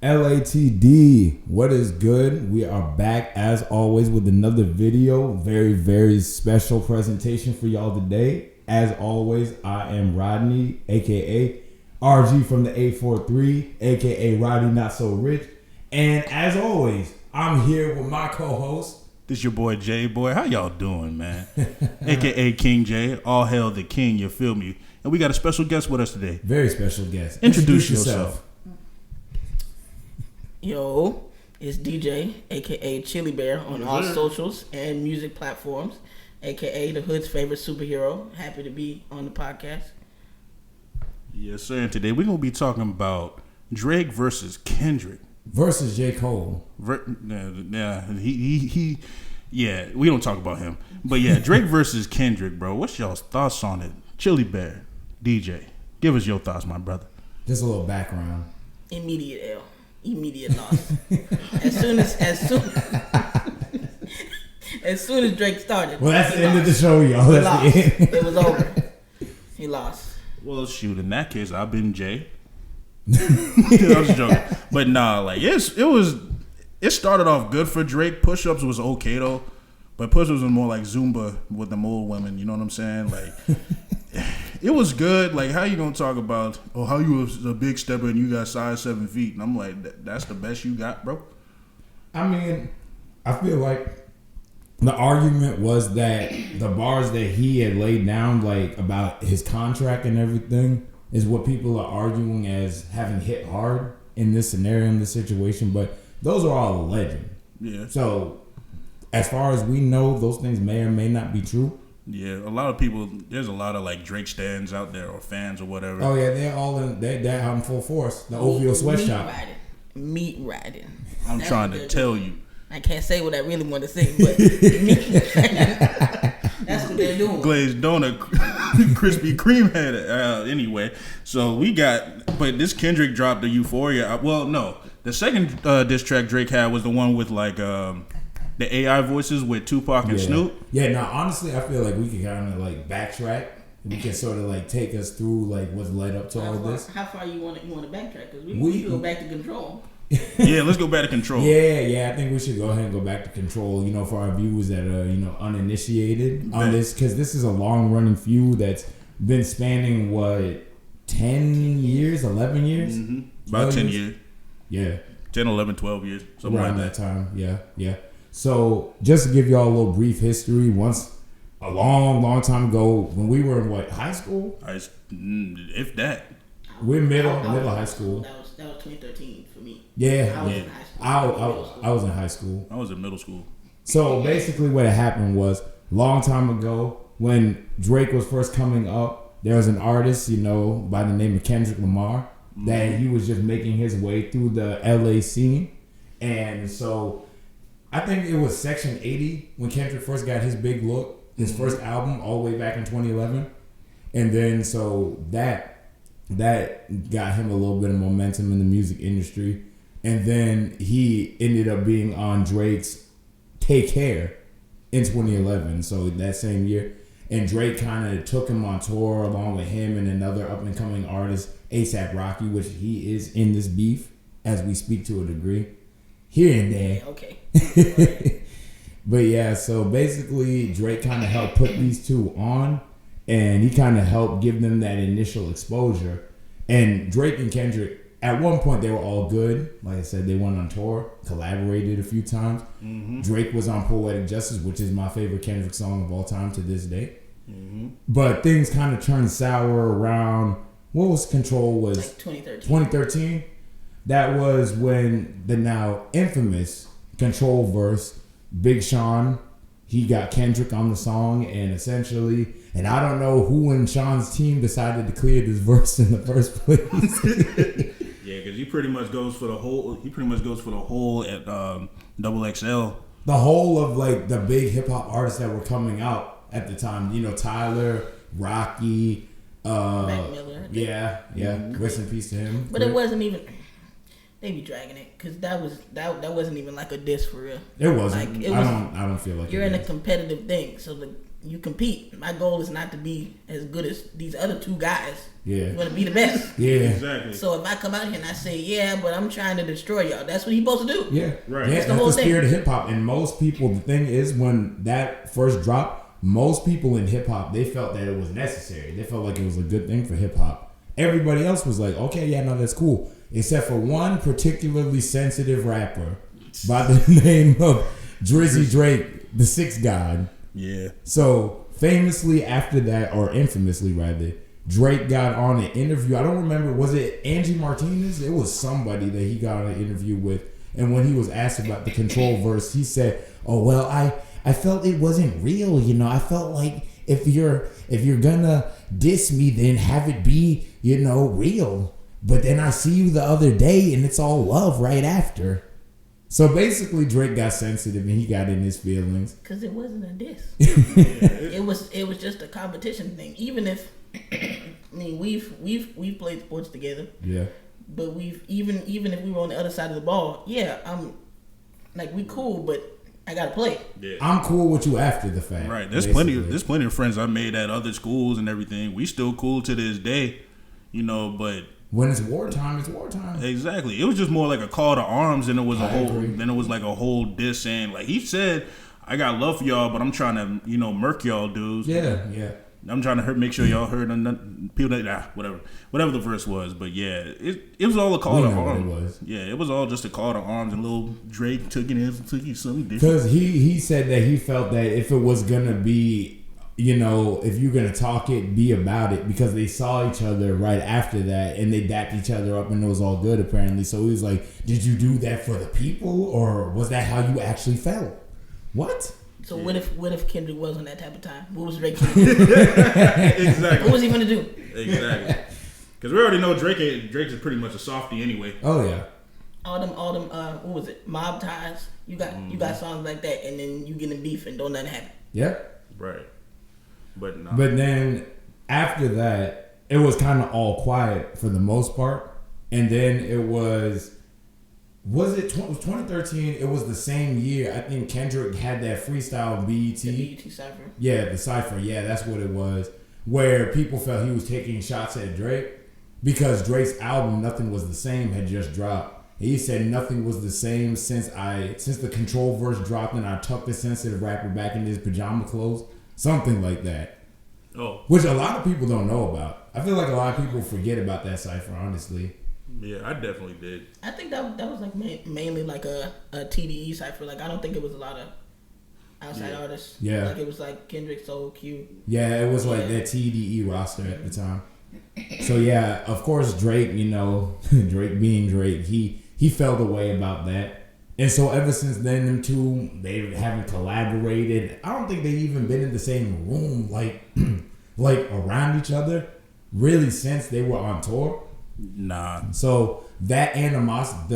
LATD, what is good? We are back as always with another video. Very, very special presentation for y'all today. As always, I am Rodney, aka RG from the 843, aka Rodney Not So Rich. And as always, I'm here with my co-host. This your boy Jay. Boy, how y'all doing, man? AKA King J. All hail the king, you feel me? And we got a special guest with us today. Very special guest. Introduce yourself. Yo, it's DJ, aka Chili Bear on all socials and music platforms, aka the hood's favorite superhero. Happy to be on the podcast. Yes, sir. And today we're going to be talking about Drake versus Kendrick. Versus J. Cole. Yeah, we don't talk about him. But yeah, Drake versus Kendrick, bro. What's y'all's thoughts on it? Chili Bear, DJ, give us your thoughts, my brother. Just a little background. Immediate L. Immediate loss. as soon as Drake started. Well, that's the end of the show, y'all. That's the end. It was over. He lost. Well, shoot, in that case, I've been Jay. I was joking, but nah, like it started off good for Drake. Push-ups was okay though, but push-ups was more like Zumba with them old women. You know what I'm saying? Like it was good. Like how you gonna talk about how you was a big stepper and you got size 7 feet? And I'm like, that's the best you got, bro. I mean, I feel like the argument was that the bars that he had laid down, like about his contract and everything, is what people are arguing as having hit hard in this scenario, in this situation. But those are all alleged. Yeah. So as far as we know, those things may or may not be true. Yeah, a lot of people, there's a lot of like Drake stands out there or fans or whatever. Oh yeah, they're out in full force. The OVO sweatshop. Meat riding. I'm trying to tell you. I can't say what I really want to say, but meat riding. That's what they're doing. Glazed donut, Krispy Kreme head. Anyway, so but this Kendrick dropped the Euphoria. Well, no, the second diss track Drake had was the one with like the AI voices with Tupac and Snoop. Yeah, now honestly, I feel like we can kind of like backtrack. We can sort of like take us through like what's led up to all of this. How far you want to backtrack? Because we go back to Control. Yeah, let's go back to Control. Yeah, I think we should go ahead and go back to Control, for our viewers that are, uninitiated on this, because this is a long-running feud that's been spanning, 10 years, 11 years? Mm-hmm. About 10 years. Yeah. 10, 11, 12 years. Something around like that time, yeah. So, just to give y'all a little brief history, once, a long, long time ago, when we were in, high school? If that. We're middle high school. That was 2013 for me. Yeah, I was in high school. I was in high school. I was in middle school. So basically, what had happened was long time ago when Drake was first coming up, there was an artist, by the name of Kendrick Lamar, that he was just making his way through the LA scene, and so I think it was Section 80 when Kendrick first got his big look, his first album, all the way back in 2011, and then so that got him a little bit of momentum in the music industry. And then he ended up being on Drake's Take Care in 2011. So that same year. And Drake kind of took him on tour along with him and another up-and-coming artist, A$AP Rocky, which he is in this beef as we speak to a degree. Here and there. Okay. But yeah, so basically Drake kind of helped put these two on. And he kind of helped give them that initial exposure. And Drake and Kendrick, at one point, they were all good. Like I said, they went on tour, collaborated a few times. Mm-hmm. Drake was on Poetic Justice, which is my favorite Kendrick song of all time to this day. Mm-hmm. But things kind of turned sour around, what was Control? Was like 2013. 2013. That was when the now infamous Control verse, Big Sean, he got Kendrick on the song, and essentially, and I don't know who in Sean's team decided to clear this verse in the first place. Yeah, because he pretty much goes for the whole. He pretty much goes for the whole at Double XL. The whole of like the big hip hop artists that were coming out at the time. Tyler, Rocky, Mac Miller. Yeah. Mm-hmm. Rest in peace to him. But it wasn't even. They be dragging it because that wasn't even like a diss for real. It wasn't. Like, I don't feel like you're in a competitive thing, so you compete. My goal is not to be as good as these other two guys. Yeah. You want to be the best. Yeah. Exactly. So if I come out here and I say, yeah, but I'm trying to destroy y'all, that's what he's supposed to do. Yeah. Right. Yeah, That's the that's whole the thing. spirit of hip hop. And most people, the thing is, when that first dropped, most people in hip hop, they felt that it was necessary. They felt like it was a good thing for hip hop. Everybody else was like, okay, yeah, no, that's cool. Except for one particularly sensitive rapper by the name of Drizzy Drake, the Sixth God. Yeah. So famously after that, or infamously rather, Drake got on an interview. I don't remember, was it Angie Martinez? It was somebody that he got on an interview with. And when he was asked about the Control verse, he said, oh, well, I felt it wasn't real. You know, I felt like if you're gonna diss me, then have it be, you know, real. But then I see you the other day and it's all love right after. So basically Drake got sensitive and he got in his feelings. Because it wasn't a diss. It was just a competition thing. Even if I mean we've played sports together. Yeah. But we've even if we were on the other side of the ball, yeah, I'm like we cool, but I gotta play. Yeah. I'm cool with you after the fact. Right. There's basically. plenty of friends I made at other schools and everything. We still cool to this day, you know, but When it's wartime, it's wartime. exactly. It was just more like a call to arms than it was agree. then it was like a whole diss saying like he said, I got love for y'all, but I'm trying to, you know, murk y'all dudes. Yeah. I'm trying to make sure y'all heard people that whatever the verse was, but yeah, it was all a call We to know what arms. it was. Yeah, it was all just a call to arms, and little Drake took it something different. Because he said that he felt that if it was gonna be, you know, if you're gonna talk it, be about it, because they saw each other right after that and they dapped each other up and it was all good apparently. So he was like, did you do that for the people or was that how you actually felt? What? So what if Kendrick was on that type of time? What was Drake gonna do? Exactly. What was he gonna do? Exactly. Because we already know Drake is pretty much a softie anyway. Oh yeah. All them what was it? Mob ties. You got songs like that, and then you get in beef and don't nothing happen. Yep. Right. But no. But then after that, it was kind of all quiet for the most part, and then it was it 2013? It was the same year. I think Kendrick had that freestyle BET. The BET Cypher. Yeah, the Cypher. Yeah, that's what it was. Where people felt he was taking shots at Drake because Drake's album Nothing Was the Same had just dropped. He said nothing was the same since the Control verse dropped and I tucked the sensitive rapper back in his pajama clothes. Something like that. Oh. Which a lot of people don't know about. I feel like a lot of people forget about that cypher, honestly. Yeah, I definitely did. I think that was like mainly like a TDE cypher. Like I don't think it was a lot of outside artists. Yeah. Like it was like Kendrick, Soul, Q. Yeah, it was like that TDE roster at the time. So yeah, of course Drake, you know, Drake being Drake, he felt a way about that. And so ever since then, them two, they haven't collaborated. I don't think they've even been in the same room, like around each other, really since they were on tour. Nah. So that animosity,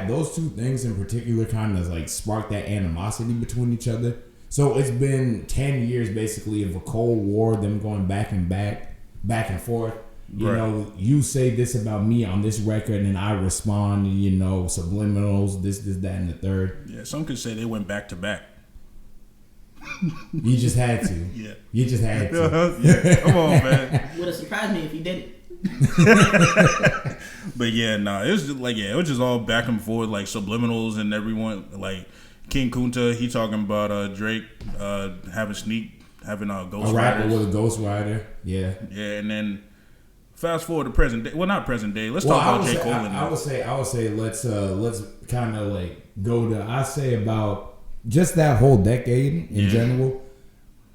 those two things in particular, kind of like sparked that animosity between each other. So it's been 10 years basically of a Cold War, them going back and forth. You Right. know, you say this about me on this record, and I respond. You know, subliminals, this, that, and the third. Yeah, some could say they went back to back. You just had to. Yeah. You just had to. Yeah, come on, man. Would have surprised me if he didn't. But yeah, nah, it was just like, yeah, it was just all back and forth, like subliminals and everyone, like King Kunta, he talking about Drake having Ghost A rapper Riders. with a Ghost Rider. Yeah. Yeah, and then fast forward to present day. Well, not present day. Let's talk about J. Cole. I would say let's kind of like go to, I say about just that whole decade in general.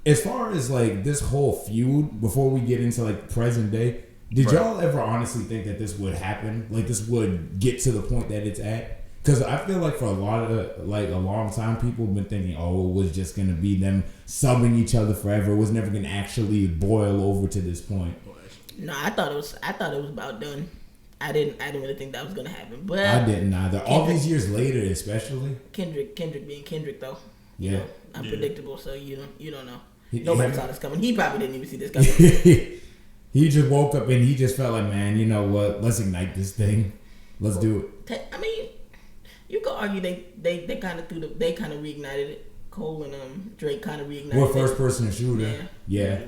As far as like this whole feud, before we get into like present day, did y'all ever honestly think that this would happen? Like this would get to the point that it's at? Because I feel like for a long time, people have been thinking, oh, it was just gonna be them subbing each other forever. It was never gonna actually boil over to this point. No, I thought it was about done. I didn't really think that was gonna happen. But I didn't either. All these years later, especially. Kendrick being Kendrick though. Yeah. You know, unpredictable, so you don't know. He- Nobody saw this coming. He probably didn't even see this coming. He just woke up and he just felt like, man, you know what? Let's ignite this thing. Let's do it. I mean, you could argue they kind of reignited it. Cole and Drake kind of reignited. What first person shooter? Yeah.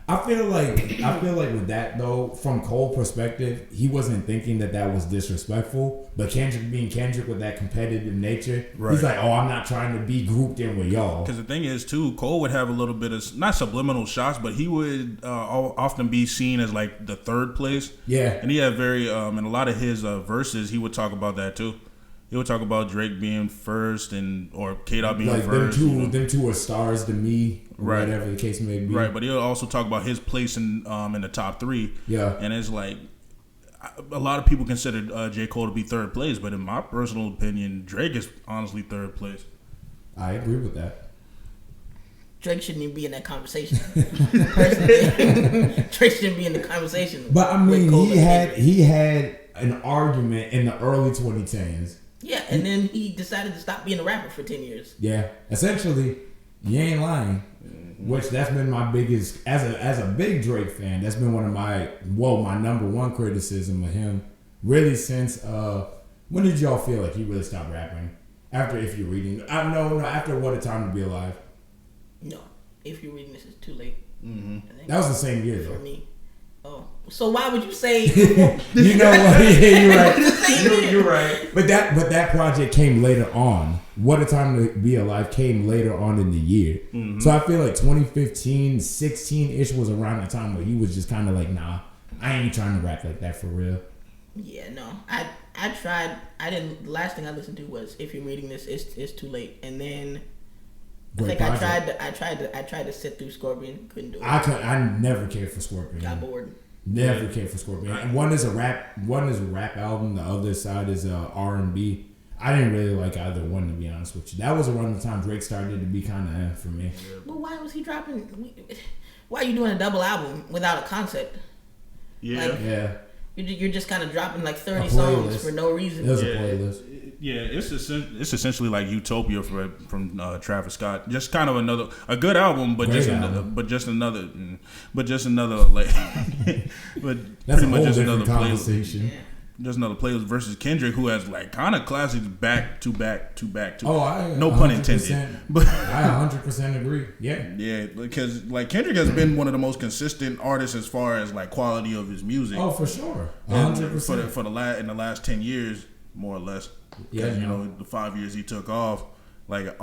I feel like with that though, from Cole's perspective, he wasn't thinking that was disrespectful. But Kendrick being Kendrick with that competitive nature, he's like, oh, I'm not trying to be grouped in with y'all. Because the thing is too, Cole would have a little bit of not subliminal shots, but he would often be seen as like the third place. Yeah, and he had very in a lot of his verses, he would talk about that too. He would talk about Drake being first or K-Dot being like first. Them two are stars to me, or whatever the case may be. Right, but he'll also talk about his place in the top three. Yeah. And it's like, a lot of people consider J. Cole to be third place, but in my personal opinion, Drake is honestly third place. I agree with that. Drake shouldn't even be in that conversation. Personally, Drake shouldn't be in the conversation. But I mean, he had an argument in the early 2010s. Yeah, and then he decided to stop being a rapper for 10 years. Yeah, essentially, you ain't lying. Which that's been my biggest, as a big Drake fan, that's been one of my number one criticism of him. Really since, when did y'all feel like he really stopped rapping? After If You're Reading? No, after What a Time to Be Alive. No, If You're Reading This is too late. Mm-hmm. That was the same year though. For me. Oh, so why would you say? You know what? Yeah, you're right. You're right. But that project came later on. What a Time to Be Alive came later on in the year. Mm-hmm. So I feel like 2015, 16-ish was around the time where he was just kind of like, nah, I ain't trying to rap like that for real. Yeah, no. I tried. I didn't. The last thing I listened to was If You're Reading This, it's too late. And then Great I tried to sit through Scorpion. Couldn't do it. I never cared for Scorpion. Got bored. Never cared for Scorpion. And one is a rap album. The other side is R&B. I didn't really like either one, to be honest with you. That was around the time Drake started to be kind of for me. But why was he dropping? Why are you doing a double album without a concept? Yeah, like, yeah. You're just kind of dropping like 30 songs for no reason. It was a playlist. Yeah, it's essentially like Utopia from Travis Scott. Just kind of a good album, but just another like, but that's pretty much just another conversation. Yeah. Just another playlist versus Kendrick, who has like kind of classics back to back to back to. Oh, no pun intended. But I 100% agree. Yeah, yeah, because like Kendrick has been one of the most consistent artists as far as like quality of his music. Oh, for sure, 100%. For the last 10 years, more or less. Because you know the 5 years he took off, like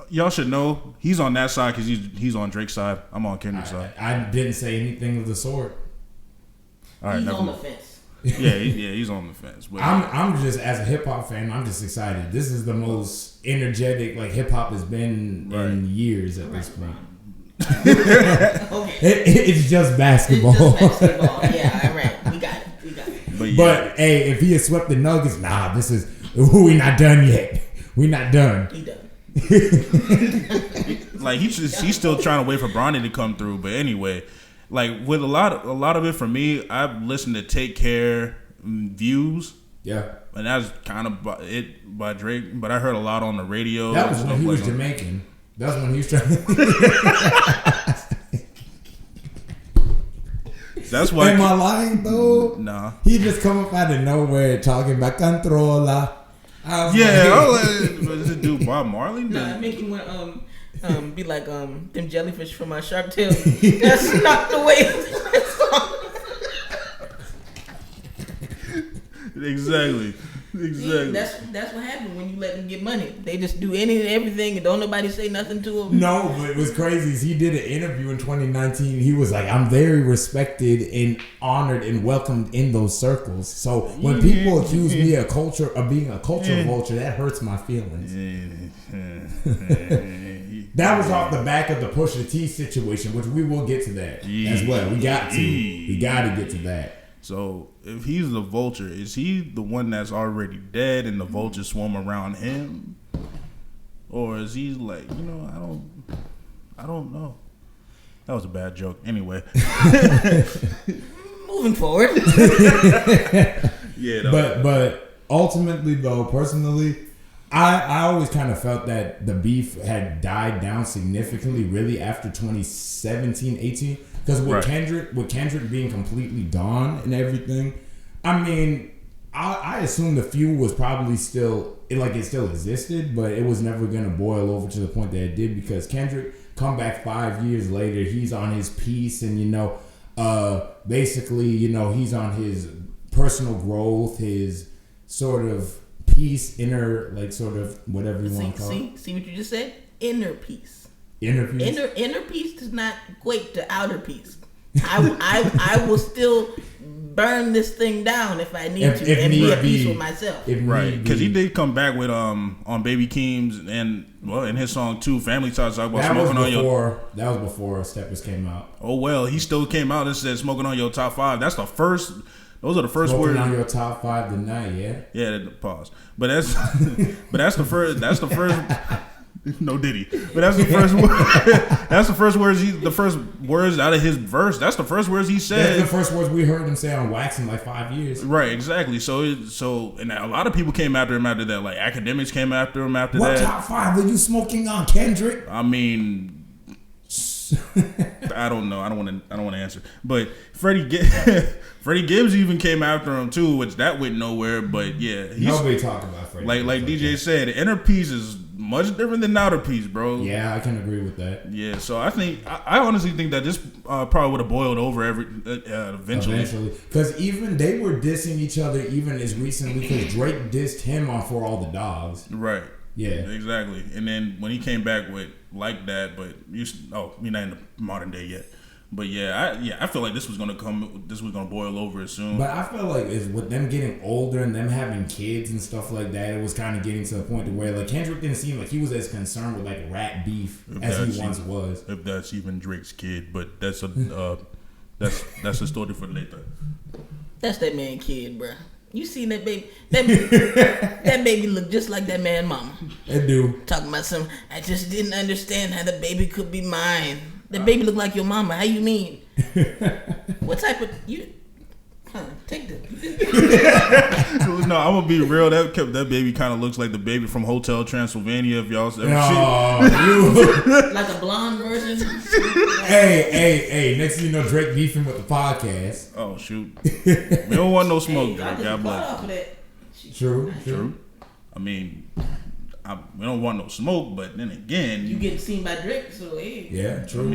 y'all should know he's on that side because he's on Drake's side. I'm on Kendrick's side. I didn't say anything of the sort. All right, he's on the fence. He's on the fence. But I'm just, as a hip hop fan, I'm just excited. This is the most energetic like hip hop has been in years at this point. Okay. It's just basketball. It's just basketball. Yeah, all right. We got it. But hey, if he had swept the Nuggets, we not done yet. We not done. He done. Like he's still trying to wait for Bronny to come through. But anyway. Like with a lot of it for me, I've listened to Take Care, Views. Yeah. And that's kind of by Drake, but I heard a lot on the radio. That was when he was Jamaican. That's when he was trying That's why. Am I lying though? Nah. He just come up out of nowhere talking about controller. Was this dude Bob Marley? Nah, making one be like them jellyfish from my Shark Tale. That's not the way. Exactly. See, that's what happened when you let them get money. They just do anything, everything, and don't nobody say nothing to them. No, but it was crazy. He did an interview in 2019. He was like, "I'm very respected and honored and welcomed in those circles." So when people accuse me of being a culture vulture, that hurts my feelings. That was off the back of the Pusha T situation, which we will get to that as well. We got to get to that. So if he's the vulture, is he the one that's already dead and the vultures swarm around him? Or is he like, I don't know. That was a bad joke. Anyway. Moving forward. But ultimately though, personally, I always kind of felt that the beef had died down significantly really after 2017, 18. Because with Kendrick being completely gone and everything, I mean, I assume the feud was probably still it still existed, but it was never gonna boil over to the point that it did because Kendrick come back 5 years later. He's on his peace, and basically, he's on his personal growth, his sort of peace, inner sort of whatever you want to call it. See what you just said? Inner peace. Inner peace. Inner peace does not equate to outer peace. I will still burn this thing down if I need to and be at peace with myself. Right, because he did come back with on Baby Keem's and in his song too, Family Ties, talk about smoking on your. That was before Steppers came out. Oh well, he still came out and said smoking on your top 5. That's the first. Those are the first smoking words on your top 5 tonight. Yeah. Pause. But that's the first. That's the first. No Diddy, but that's the first word. That's the first words. The first words out of his verse. That's the first words he said. That's the first words we heard him say on Wax in 5 years. Right, exactly. So and a lot of people came after him after that. Like academics came after him after that. What top 5 are you smoking on, Kendrick? I mean, I don't know. I don't want to answer. But Freddie Gibbs even came after him too, which that went nowhere. But yeah, nobody talked about Freddie. Like DJ said, the inner peace is much different than outer peace, bro. Yeah, I can agree with that. Yeah, so I honestly think that this probably would have boiled over eventually. Because even they were dissing each other even as recently because Drake dissed him on For All the Dogs. Right. Yeah. Exactly. And then when he came back with Like That, but you're not in the modern day yet. But I feel like this was gonna boil over soon. But I feel like with them getting older and them having kids and stuff like that, it was kind of getting to the point to where Kendrick didn't seem like he was as concerned with rap beef as he once was. If that's even Drake's kid, but that's a story for later. That's that man kid, bro. You seen that baby? That baby look just like that man mama. It do. Talking about I just didn't understand how the baby could be mine. The baby look like your mama. How you mean? What type of you? Take this. No, I'm gonna be real. That baby kind of looks like the baby from Hotel Transylvania. If y'all ever seen, like a blonde version. Hey! Next thing you know, Drake beefing with the podcast. Oh shoot! We don't want no smoke, Drake. God bless. True. I mean. We don't want no smoke, but then again, you get seen by Drake, so hey. Yeah, true.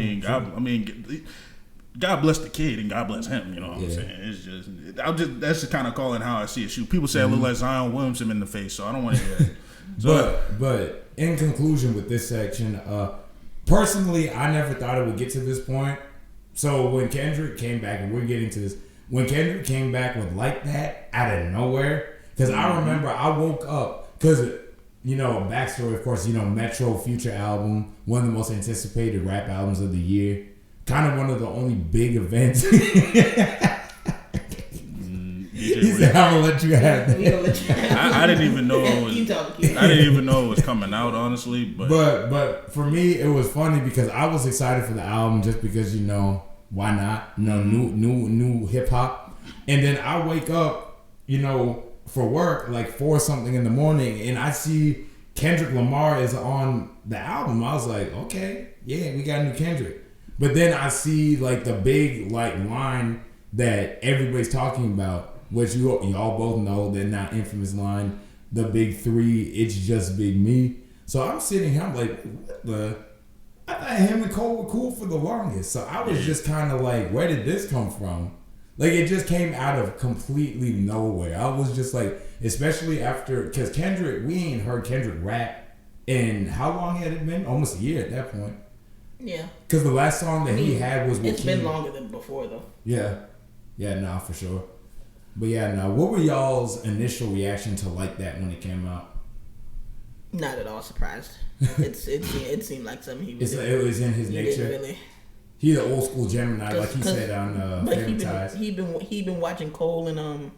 God bless the kid and God bless him. You know what I'm saying? It's just, that's the kind of calling how I see it. Shoot, people say I look like Zion Williamson in the face, so I don't want to hear that. So, but in conclusion with this section, personally, I never thought it would get to this point. So when Kendrick came back, and we're getting to this, when Kendrick came back with Like That out of nowhere, because I remember I woke up because. Backstory, of course, Metro Future album, one of the most anticipated rap albums of the year. Kind of one of the only big events. He said, I'm going to let you have that. I didn't even know it was coming out, honestly. But for me, it was funny because I was excited for the album just because, why not? New hip hop. And then I wake up, for work, 4 something in the morning, and I see Kendrick Lamar is on the album. I was like, okay, yeah, we got a new Kendrick. But then I see the big line that everybody's talking about, which you all both know, the not infamous line, the big 3, it's just Big Me. So I'm sitting here, I'm like, what the? I thought him and Cole were cool for the longest. So I was just kind of like, where did this come from? It just came out of completely nowhere. I was just especially after, because Kendrick, we ain't heard Kendrick rap in, how long had it been? Almost a year at that point. Yeah. Because the last song that he had was with It's been longer than before, though. Yeah. Yeah, nah, for sure. But yeah, nah, what were y'all's initial reaction to Like That when it came out? Not at all surprised. It seemed like something he was It was in his nature. Really. He's an old school Gemini, like he said on Family Ties. He been watching Cole and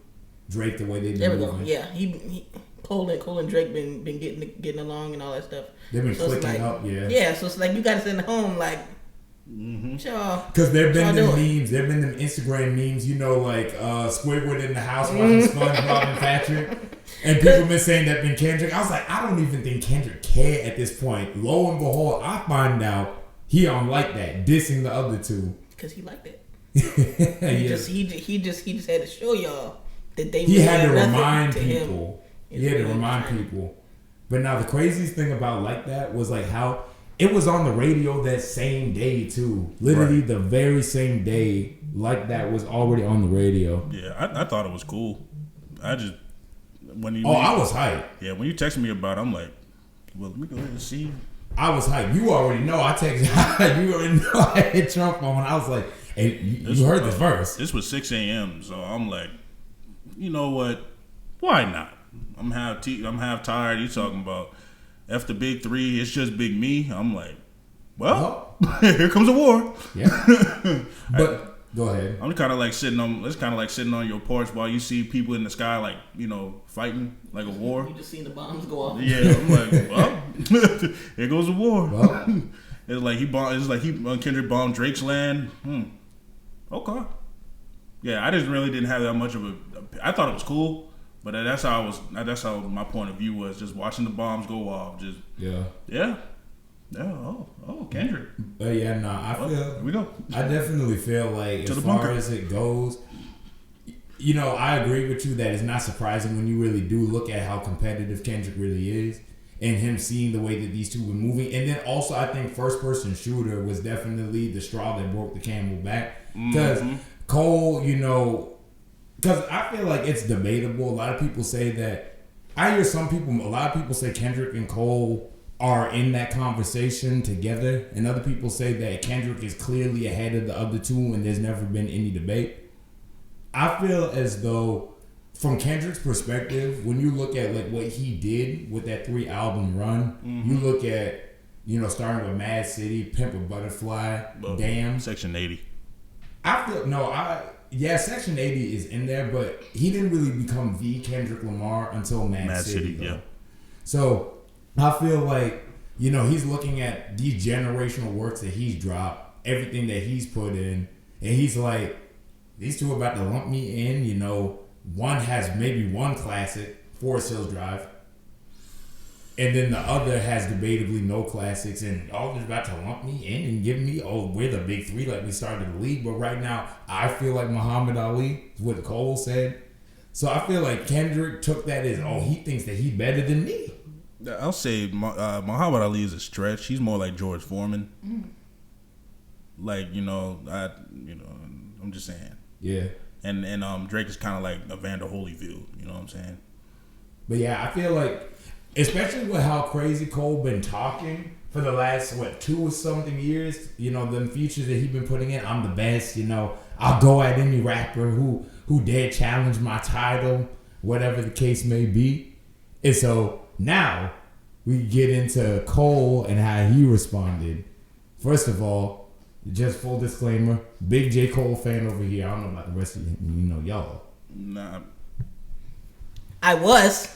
Drake the way they've been There we go. moving. Yeah, Cole and Drake been getting along and all that stuff. They've been clicking up, yeah. Yeah, so it's you gotta send home y'all. Because there've been them memes, there've been them Instagram memes, Squidward in the house watching SpongeBob and Patrick. And people been saying that been Kendrick. I was like, I don't even think Kendrick cared at this point. Lo and behold, I find out he don't like that, dissing the other two. Because he liked it. He just had to show y'all that they he really had to nothing remind to him people. is He had to really remind trying. people. But now the craziest thing about Like That was like how it was on the radio that same day too. Literally the very same day Like That was already on the radio. Yeah, I thought it was cool. I just I was hyped. Yeah, when you texted me about it, I'm like, well, let me go ahead and see. I was hyped. You already know. I texted. You already know I hit Trump on. I was like, "Hey, you heard this verse?" This was 6 a.m. So I'm like, you know what? Why not? I'm half tired. You talking about F the big three? It's just big me. I'm like, well, here comes a war. Yeah. But go ahead. I'm kind of like sitting on your porch while you see people in the sky, like, you know, fighting like a war. You just seen the bombs go off. Yeah, I'm like, well, here goes the war. Well. It's like Kendrick bombed Drake's land. Okay. Yeah, I just really didn't have that much of a. I thought it was cool, but that's how my point of view was. Just watching the bombs go off. Just yeah. Oh, Kendrick. I feel. Here we go. I definitely feel like as far as it goes, you know, I agree with you that it's not surprising when you really do look at how competitive Kendrick really is, and him seeing the way that these two were moving, and then also I think first person shooter was definitely the straw that broke the camel back because Cole, you know, because I feel like it's debatable. A lot of people say that. I hear a lot of people say Kendrick and Cole are in that conversation together, and other people say that Kendrick is clearly ahead of the other two and there's never been any debate. I feel as though from Kendrick's perspective, when you look at like what he did with that 3-album run, you look at, you know, starting with Mad City, Pimp a Butterfly, Damn. Section 80. Section 80 is in there, but he didn't really become the Kendrick Lamar until Mad City though. Yeah. So I feel like, you know, he's looking at these generational works that he's dropped, everything that he's put in, and he's like, these two are about to lump me in. You know, one has maybe one classic, Forest Hills Drive, and then the other has debatably no classics, and all they're about to lump me in and give me, we're the big three like we started the league. But right now, I feel like Muhammad Ali is what Cole said. So I feel like Kendrick took that as, he thinks that he better than me. I'll say Muhammad Ali is a stretch. He's more like George Foreman. Like, I'm just saying. Yeah. And Drake is kind of like Evander Holyfield. You know what I'm saying? But yeah, I feel like, especially with how crazy Cole been talking for the last 2 or something years, you know, them features that he been putting in, I'm the best, you know, I'll go at any rapper who dare challenge my title, whatever the case may be. And so now we get into Cole and how he responded. First of all, just full disclaimer, big J. Cole fan over here. I don't know about the rest of you, y'all. Nah. I was.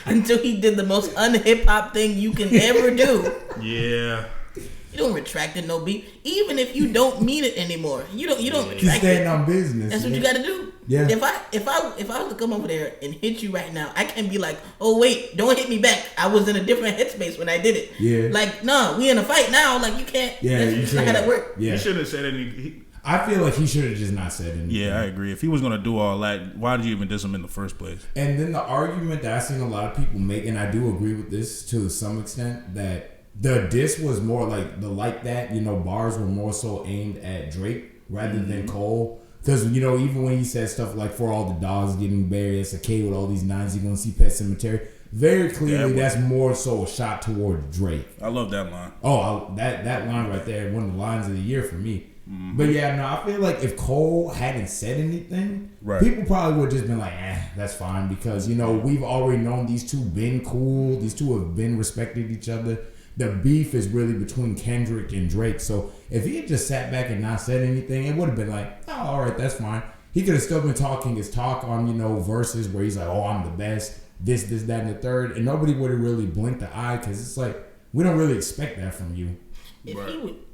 Until he did the most un-hip hop thing you can ever do. Yeah. You don't retract it, no beat. Even if you don't mean it anymore, you don't retract He's staying it. on business. That's what you got to do. Yeah. If I was to come over there and hit you right now, I can't be like, oh wait, don't hit me back. I was in a different headspace when I did it. Yeah. Like, no, we in a fight now. Like, you can't. Yeah, that's not how that works. Yeah. He shouldn't have said anything. I feel like he should have just not said anything. Yeah, I agree. If he was gonna do all that, why did you even diss him in the first place? And then the argument that I've seen a lot of people make, and I do agree with this to some extent, that the diss was more like that, bars were more so aimed at Drake rather than Cole. Because, even when he said stuff like, for all the dogs getting buried, it's okay with all these nines, you're going to see Pet Cemetery. Very clearly, that's more so a shot toward Drake. I love that line. Oh, that line right there, one of the lines of the year for me. But yeah, no, I feel like if Cole hadn't said anything, people probably would have just been like, that's fine. Because, we've already known these two been cool. These two have been respected each other. The beef is really between Kendrick and Drake. So if he had just sat back and not said anything, it would have been like, oh, all right, that's fine. He could have still been talking his talk on, verses where he's like, oh, I'm the best, this, that, and the third. And nobody would have really blinked the eye because it's like, we don't really expect that from you.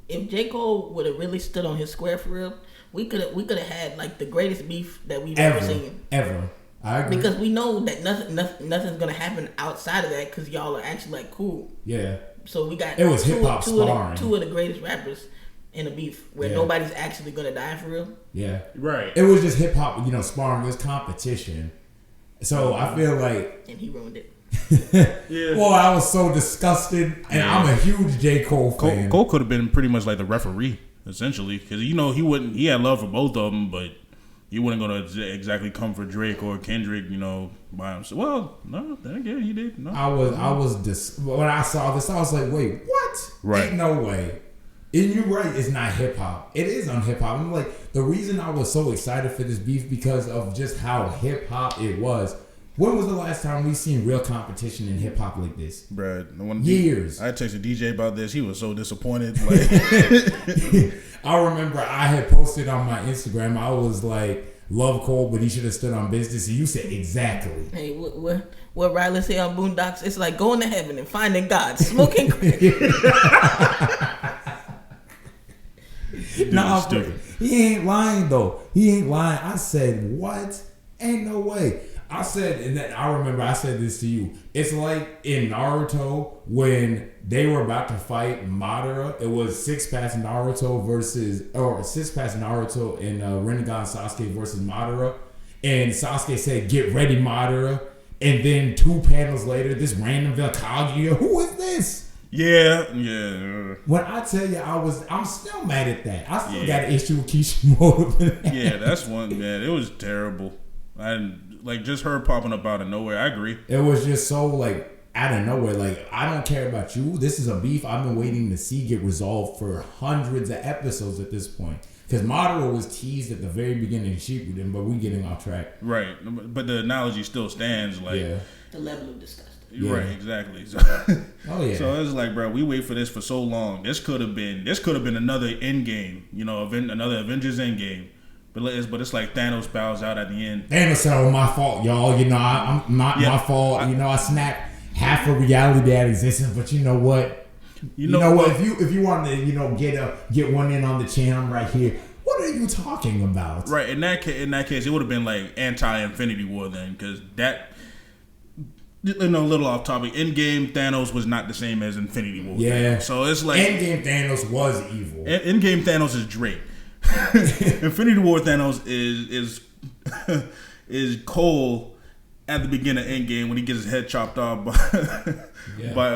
If J. Cole would have really stood on his square for real, we could have had like the greatest beef that we've ever seen. Ever. I agree. Because we know that nothing's gonna happen outside of that because y'all are actually like cool. Yeah. So we got it was hip hop sparring. Two of the greatest rappers in a beef where nobody's actually gonna die for real. Yeah. Right. It was just hip hop, sparring. It was competition. So I feel like. And he ruined it. Yeah. Well, I was so disgusted, and I'm a huge J. Cole fan. Cole could have been pretty much like the referee, essentially, because he had love for both of them, but he wasn't gonna exactly come for Drake or Kendrick, by himself. Well, no, then again, he did. No, when I saw this, I was like, wait, what? Right. Ain't no way. And you're right, it's not hip hop. It is on hip hop. I'm like, the reason I was so excited for this beef because of just how hip hop it was. When was the last time we seen real competition in hip hop like this? Bruh, years. I texted DJ about this. He was so disappointed. Like, I remember I had posted on my Instagram. I was like, "Love Cole, but he should have stood on business." And you said exactly. Hey, what Riley say on Boondocks? It's like going to heaven and finding God, smoking crack. No, he ain't lying though. He ain't lying. I said, "What? Ain't no way." I said, and then I remember I said this to you. It's like in Naruto when they were about to fight Madara. It was Six Pass Naruto and Rinnegan Sasuke versus Madara. And Sasuke said, "Get ready, Madara." And then 2 panels later, this random Kaguya, who is this? Yeah. When I tell you, I'm still mad at that. I still got an issue with Kishimoto. Yeah, that's one, man. It was terrible. Like just her popping up out of nowhere. I agree. It was just so like out of nowhere. Like, I don't care about you. This is a beef I've been waiting to see get resolved for hundreds of episodes at this point. Because Madara was teased at the very beginning of Shippuden, but we getting off track. Right, but the analogy still stands. Like the level of disgusting. Right, exactly. So, So it's like, bro, we wait for this for so long. This could have been another Endgame. Another Avengers Endgame. But it's like Thanos bows out at the end. Thanos said, "Oh, my fault, y'all. I'm not my fault. I snapped half of reality that existence. But you know what? You know what? If you want to, get one in on the chin, I'm right here. What are you talking about?" Right. In that case, it would have been like anti-Infinity War then, because that. A little off topic. Endgame Thanos was not the same as Infinity War. Yeah. So it's like Endgame Thanos was evil. Endgame Thanos is Drake. Infinity War Thanos is Cole at the beginning of Endgame when he gets his head chopped off you're by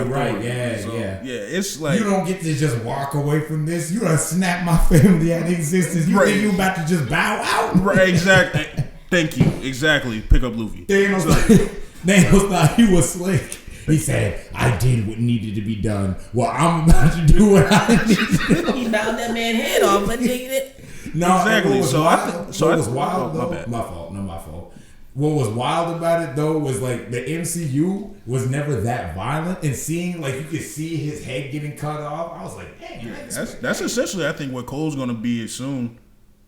right. Yeah. It's like you don't get to just walk away from this. You done snap my family out of existence. You think you about to just bow out? Right. Exactly. Thank you. Exactly. Pick up Luffy. Thanos thought he was slick. He said, "I did what needed to be done. Well, I'm about to do what I need to do." He bowed that man's head off, but it. No, exactly. What was wild though? My fault. What was wild about it though was like the MCU was never that violent, and seeing like you could see his head getting cut off, I was like, "Dang, that's essentially I think what Cole's gonna be soon."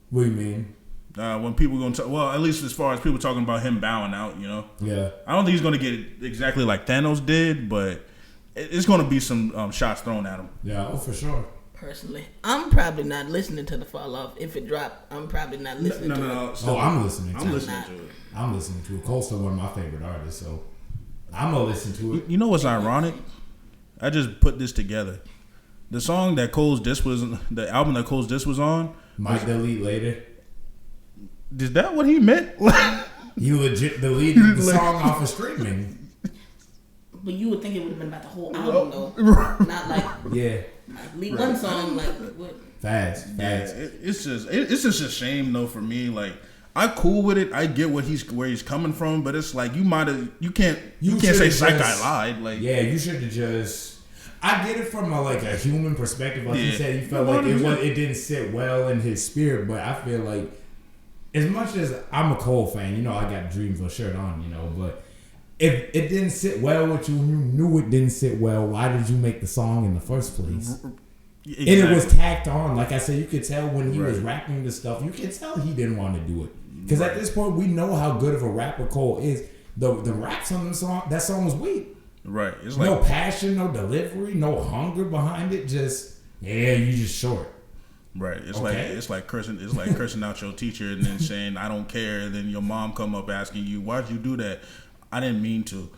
What do you mean? When people going to at least as far as people talking about him bowing out, Yeah. I don't think he's going to get exactly like Thanos did, but it's going to be some shots thrown at him. Yeah, for sure. Personally, I'm probably not listening to the fall off. If it dropped, I'm probably not listening to it. I'm listening to it. I'm listening to it. Cole's still one of my favorite artists, so I'm going to listen to it. You know what's ironic? I just put this together. The song that the album that Cole's diss was on. Might delete later. Is that what he meant? You legit deleted the song off of streaming. But you would think it would have been about the whole album, though. Not like leave one song like what? Fast. Yeah, it's just a shame though for me. Like I'm cool with it. I get where he's coming from, but it's like you can't say Psych I lied. Like you should have just. I get it from a human perspective. Like you said, he felt like it didn't sit well in his spirit, but I feel like. As much as I'm a Cole fan, I got Dreamville shirt on, but if it didn't sit well with you and you knew it didn't sit well, why did you make the song in the first place? Exactly. And it was tacked on. Like I said, you could tell when he was rapping the stuff, you could tell he didn't want to do it. Because at this point, we know how good of a rapper Cole is. The raps on the song, that song was weak. Right. It's no passion, no delivery, no hunger behind it. Just, you just short. Right, it's like cursing out your teacher and then saying I don't care. And then your mom come up asking you why'd you do that? I didn't mean to.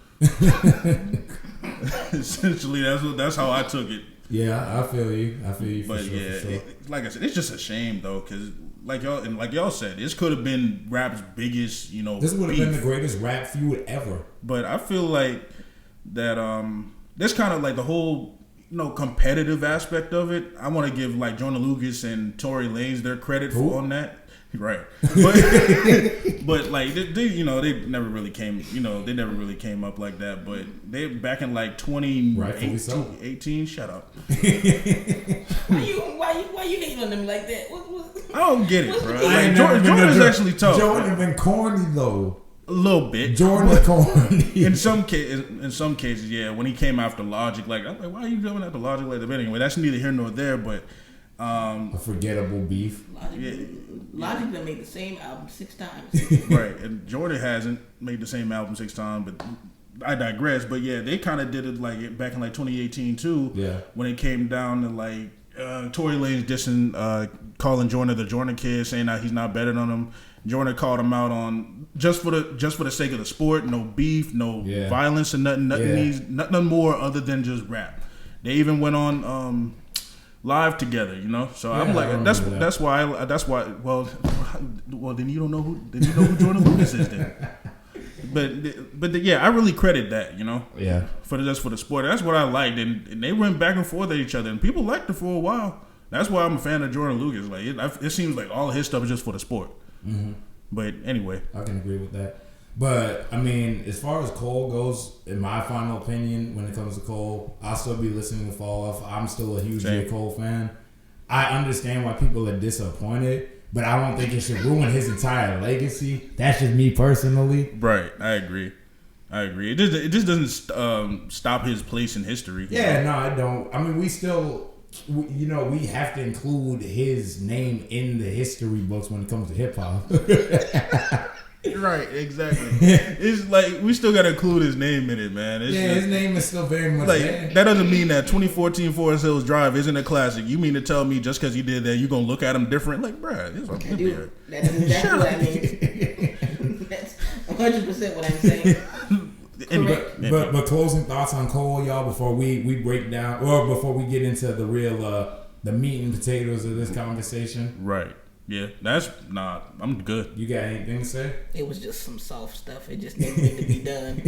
Essentially, that's how I took it. Yeah, I feel you. For But sure. like I said, it's just a shame though, because like y'all said, this could have been rap's biggest, This would have beef. been the greatest rap feud ever. But I feel like that this kind of like the whole competitive aspect of it. I want to give like Jonah Lucas and Tory Lanez their credit for on that. Right, but like they never really came up like that. But they back in like 2018. Shut up. Why you hating on them like that? I don't get it, bro. Like, Jordan's actually tough. Jordan been corny though. A little bit. Jordan corny. In some cases, yeah. When he came after Logic, like I'm like, why are you going after Logic like that? But anyway, that's neither here nor there. But a forgettable beef. Logic done made the same album 6 times. Right, and Jordan hasn't made the same album 6 times, but I digress. But yeah, they kind of did it like back in like 2018 too. Yeah, when it came down to like Tory Lanez dissing, calling Jordan the Jordan kid, saying that he's not better than him. Jordan called him out on just for the sake of the sport, no beef, no violence, and nothing more other than just rap. They even went on live together, So I'm like, that's why. Well, then you don't know who Jordan Lucas is then. But yeah, I really credit that, Yeah. For the sport. That's what I liked, and they went back and forth at each other, and people liked it for a while. That's why I'm a fan of Jordan Lucas. Like it seems like all of his stuff is just for the sport. Mm-hmm. But anyway, I can agree with that. But I mean, as far as Cole goes, in my final opinion, when it comes to Cole, I'll still be listening to Fall Off. I'm still a huge J. Cole fan. I understand why people are disappointed, but I don't think it should ruin his entire legacy. That's just me personally. Right, I agree. It just doesn't stop his place in history. Yeah, no, I don't. I mean, we have to include his name in the history books when it comes to hip hop. Right, exactly. It's like we still gotta include his name in it, man. His name is still very much like there. That doesn't mean that 2014 Forest Hills Drive isn't a classic. You mean to tell me just because you did that, you gonna look at him different? Like, bruh, this That's exactly what I mean. That's 100% what I'm saying. But closing thoughts on Cole, y'all, before we break down or before we get into the real the meat and potatoes of this conversation. Right. Yeah, I'm good. You got anything to say? It was just some soft stuff. It just needed to be done.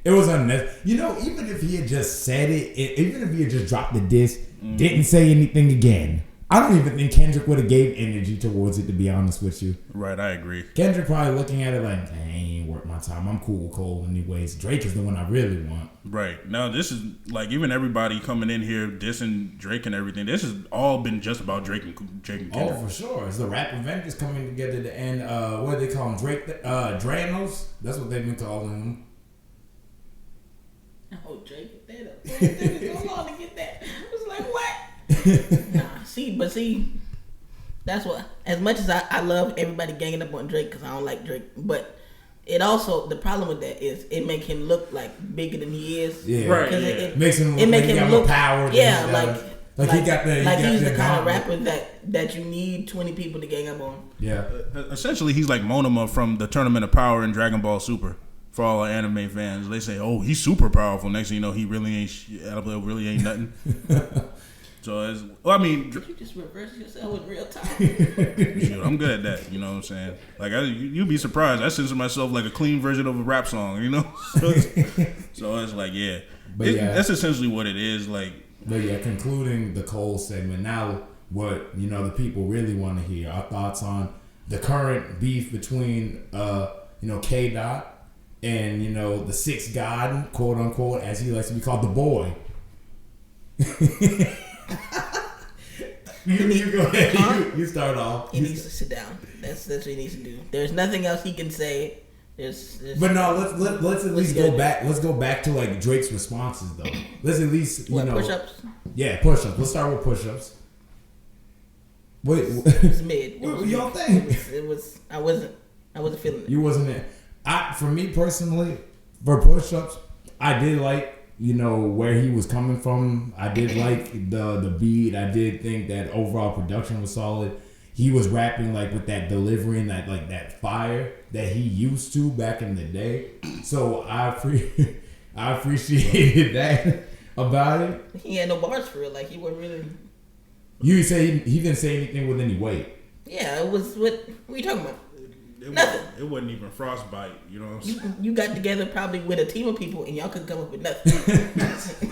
It was unnecessary. Even if he had just said it, even if he had just dropped the diss, didn't say anything again, I don't even think Kendrick would have gave energy towards it, to be honest with you. Right, I agree. Kendrick probably looking at it like, I ain't worth my time. I'm cool with Cole anyways. Drake is the one I really want. Right. Now, this is like even everybody coming in here dissing Drake and everything. This has all been just about Drake and Kendrick. Oh, for sure. It's the rap Avengers coming together to end, what do they call him? Dranos? That's what they've been calling him. Oh, Drake, that up. It took so long to get that. I was like, what? See, that's what. As much as I love everybody ganging up on Drake because I don't like Drake, but it also the problem with that is it make him look like bigger than he is. Yeah, right. It makes him look power. Yeah, like he got he's the kind of rapper that you need 20 people to gang up on. Yeah, essentially he's like Monoma from the Tournament of Power in Dragon Ball Super. For all our anime fans, they say, "Oh, he's super powerful." Next thing you know, he really ain't nothing. So, Did you just reverse yourself in real time? Shoot, I'm good at that. You know what I'm saying? Like, you'd be surprised. I censor myself like a clean version of a rap song. So it's like, yeah, that's essentially what it is. Like, but yeah, concluding the Cole segment. Now, what the people really want to hear our thoughts on the current beef between K Dot. And, the sixth god, quote unquote, as he likes to be called, the boy. You go ahead. You start off. He needs to sit down. That's what he needs to do. There's nothing else he can say. But no, let's at least go back. Let's go back to like Drake's responses though. Let's at least push-ups. Yeah, push-ups. Let's start with push-ups. Wait, it was mid. What y'all think? It was. I wasn't feeling it. You wasn't it. For me personally, for push-ups, I did like, where he was coming from. I did like the beat. I did think that overall production was solid. He was rapping like with that delivery and that fire that he used to back in the day. So I appreciated that. about it. He had no bars for it. Like he wasn't really. You say he didn't say anything with any weight. Yeah, it was what are you talking about? Nothing. It wasn't even frostbite. You know what I'm saying? You got together probably with a team of people and y'all couldn't come up with nothing.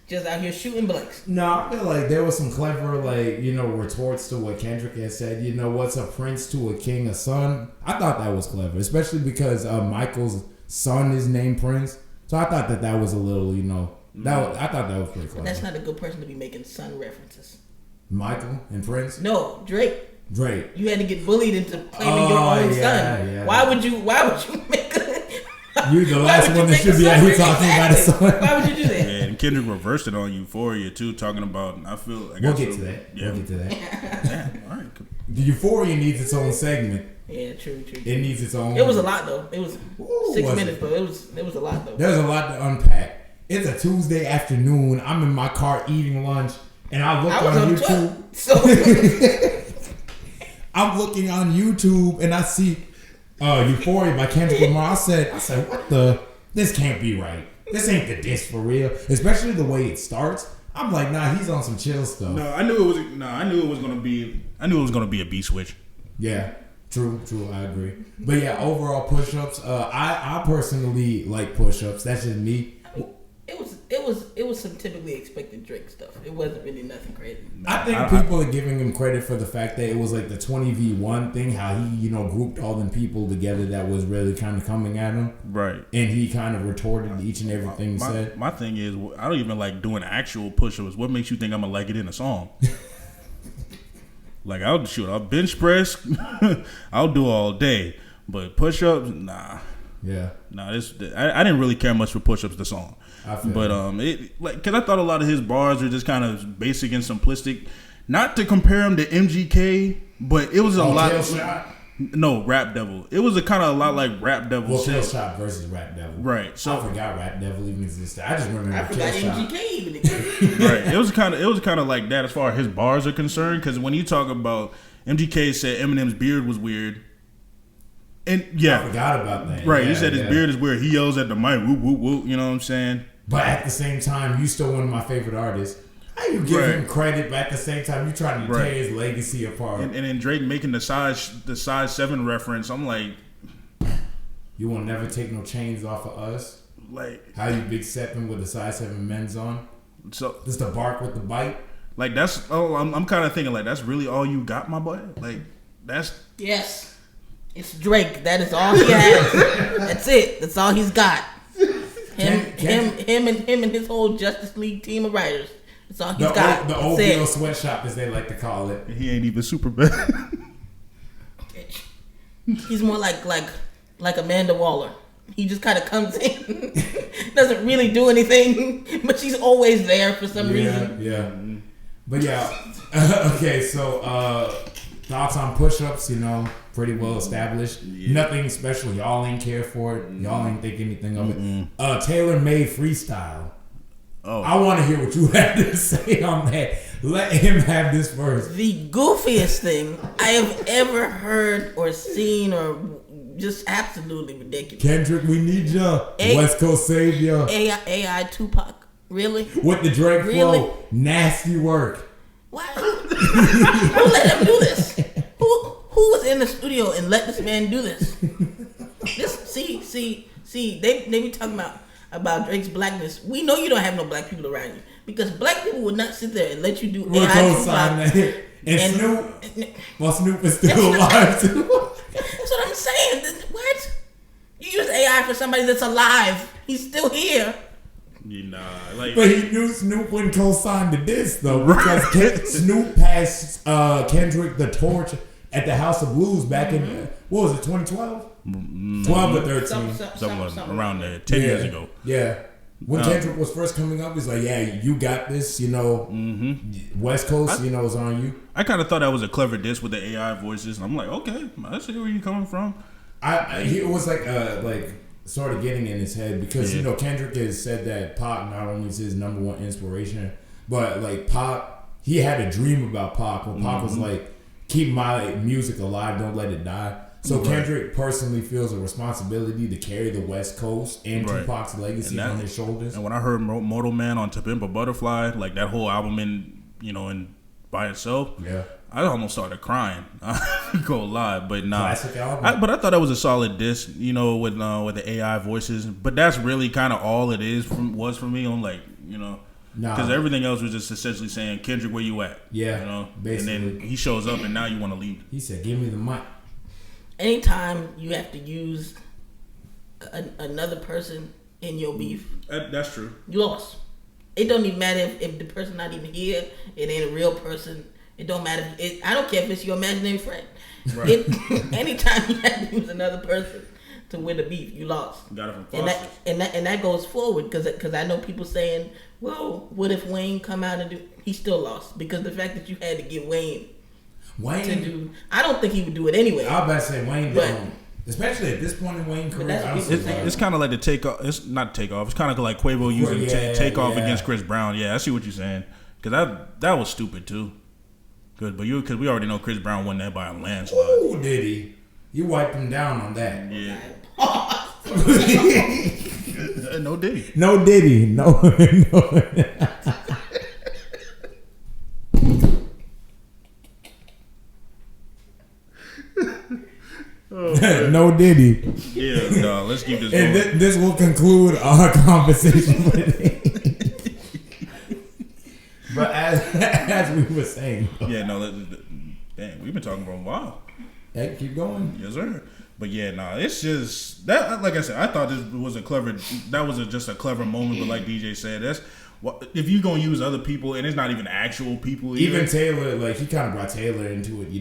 just out here shooting blanks. No, I feel like there was some clever, like, you know, retorts to what Kendrick had said. You know, what's a prince to a king, a son? I thought that was clever, especially because Michael's son is named Prince. So I thought that was a little, you know, I thought that was pretty clever. That's not a good person to be making son references. Michael and Prince? No, Drake. Drake. You had to get bullied into claiming your own son. Yeah. Why would you make you the last one that should be out here talking about his son. Why would you do that? Yeah, and Kendrick reversed it on Euphoria too, talking about. We'll get to that. Yeah. We'll get to that. Yeah, all right. The Euphoria needs its own segment. Yeah, true. It needs its own. It was a lot though. It was 6 minutes, but it was a lot though. There's a lot to unpack. It's a Tuesday afternoon. I'm in my car eating lunch, and I look on YouTube. I'm looking on YouTube, and I see Euphoria by Kendrick Lamar. I said, what the? This can't be right. This ain't the diss for real. Especially the way it starts. I'm like, nah, he's on some chill stuff. No, I knew it was gonna be a B switch. Yeah, true. I agree. But yeah, overall push-ups. I personally like push-ups. That's just me. It was some typically expected Drake stuff. It wasn't really nothing crazy. I think people are giving him credit for the fact that it was like the 20v1 thing, how he, you know, grouped all them people together that was really kind of coming at him. Right. And he kind of retorted each and everything he said. My thing is, I don't even like doing actual push-ups. What makes you think I'm going to like it in a song? Like, I'll bench press. I'll do all day. But push-ups, nah. Yeah. Nah, I didn't really care much for push-ups, the song. But because I thought a lot of his bars are just kind of basic and simplistic. Not to compare him to MGK, but it was a lot. No, Rap Devil. It was a lot like Rap Devil. Well, Kill Shot versus Rap Devil. Right. So I forgot Rap Devil even existed. I just remember I forgot Kill Shot. MGK even existed. Right. It was kind of like that as far as his bars are concerned. Because when you talk about MGK said Eminem's beard was weird. And yeah, I forgot about that. Right, yeah, he said his beard is weird. He yells at the mic, whoop, whoop, whoop. You know what I'm saying? But at the same time, you still one of my favorite artists. How you give him credit, but at the same time, you trying to tear his legacy apart. And then Drake making the size 7 reference. I'm like, you will never take no chains off of us. Like, how you big stepping with the size 7 men's on? So just the bark with the bite. Like that's I'm kind of thinking like that's really all you got, my boy. Like that's yes. It's Drake. That is all he has. That's it. That's all he's got. Him and his whole Justice League team of writers. That's all he's got. The OVO sweatshop, as they like to call it. He ain't even super bad. He's more like Amanda Waller. He just kind of comes in, doesn't really do anything, but she's always there for some reason. Yeah. But yeah, okay. So thoughts on push-ups? You know, pretty well established. Yeah. Nothing special. Y'all ain't care for it. Y'all ain't think anything of it. Tailor-made freestyle. Oh, I want to hear what you have to say on that. Let him have this first. The goofiest thing I have ever heard or seen, or just absolutely ridiculous. Kendrick, we need ya. West Coast savior. AI Tupac. Really? With the Drake flow. Nasty work. What? Who let him do this? Who was in the studio and let this man do this? They be talking about Drake's blackness. We know you don't have no black people around you, because black people would not sit there and let you do AI Tupac. And Snoop. Well, Snoop is still alive too. That's what I'm saying. What? You use AI for somebody that's alive. He's still here. But he knew Snoop wouldn't co-sign the diss though, because Snoop passed Kendrick the torch at the House of Blues back in what was it, 2012? 12 or 13, something around there, 10 years ago. Yeah. When Kendrick was first coming up, he's like, "Yeah, you got this." You know, West Coast, is on you. I kind of thought that was a clever diss with the AI voices, and I'm like, okay, I see where you're coming from. It was like sort of getting in his head, because Kendrick has said that Pac not only is his number one inspiration, but like Pac, he had a dream about Pac when Pac was like, "Keep my music alive, don't let it die." So Kendrick personally feels a responsibility to carry the West Coast and Tupac's legacy on his shoulders. And when I heard Mortal Man on To Pimp a Butterfly, like that whole album in by itself, I almost started crying. I go live, but nah. Classic album. But I thought that was a solid diss, with the AI voices. But that's really kind of all it was for me. I'm like, because everything else was just essentially saying, Kendrick, where you at? Yeah, basically. And then he shows up, and now you want to leave. He said, "Give me the mic." Anytime you have to use another person in your beef, that's true. You lost. It don't even matter if the person not even here. It ain't a real person. It don't matter. I don't care if it's your imaginary friend. Right. Anytime you have to use another person to win the beef, you lost. Got it from Foster's. And that goes forward because I know people saying, well, what if Wayne come out and do? He still lost because the fact that you had to get Wayne to do. I don't think he would do it anyway. I was about to say Wayne don't. Especially at this point in Wayne's career. It's kind of like the takeoff. It's not takeoff. It's kind of like Quavo using takeoff against Chris Brown. Yeah, I see what you're saying. Because that was stupid too. Good, but because we already know Chris Brown won that by a landslide. Ooh, did he? You wiped him down on that. Yeah. No Diddy. No Diddy. No. No Diddy. Yeah, no, let's keep this going. And this will conclude our conversation with it. But as we were saying. Yeah, no, dang, we've been talking for a while. Hey, keep going. Yes, sir. But yeah, no, it's just that. Like I said, I thought this was just a clever moment. But like DJ said, that's if you gonna use other people and it's not even actual people. Even Taylor, like he kind of brought Taylor into it.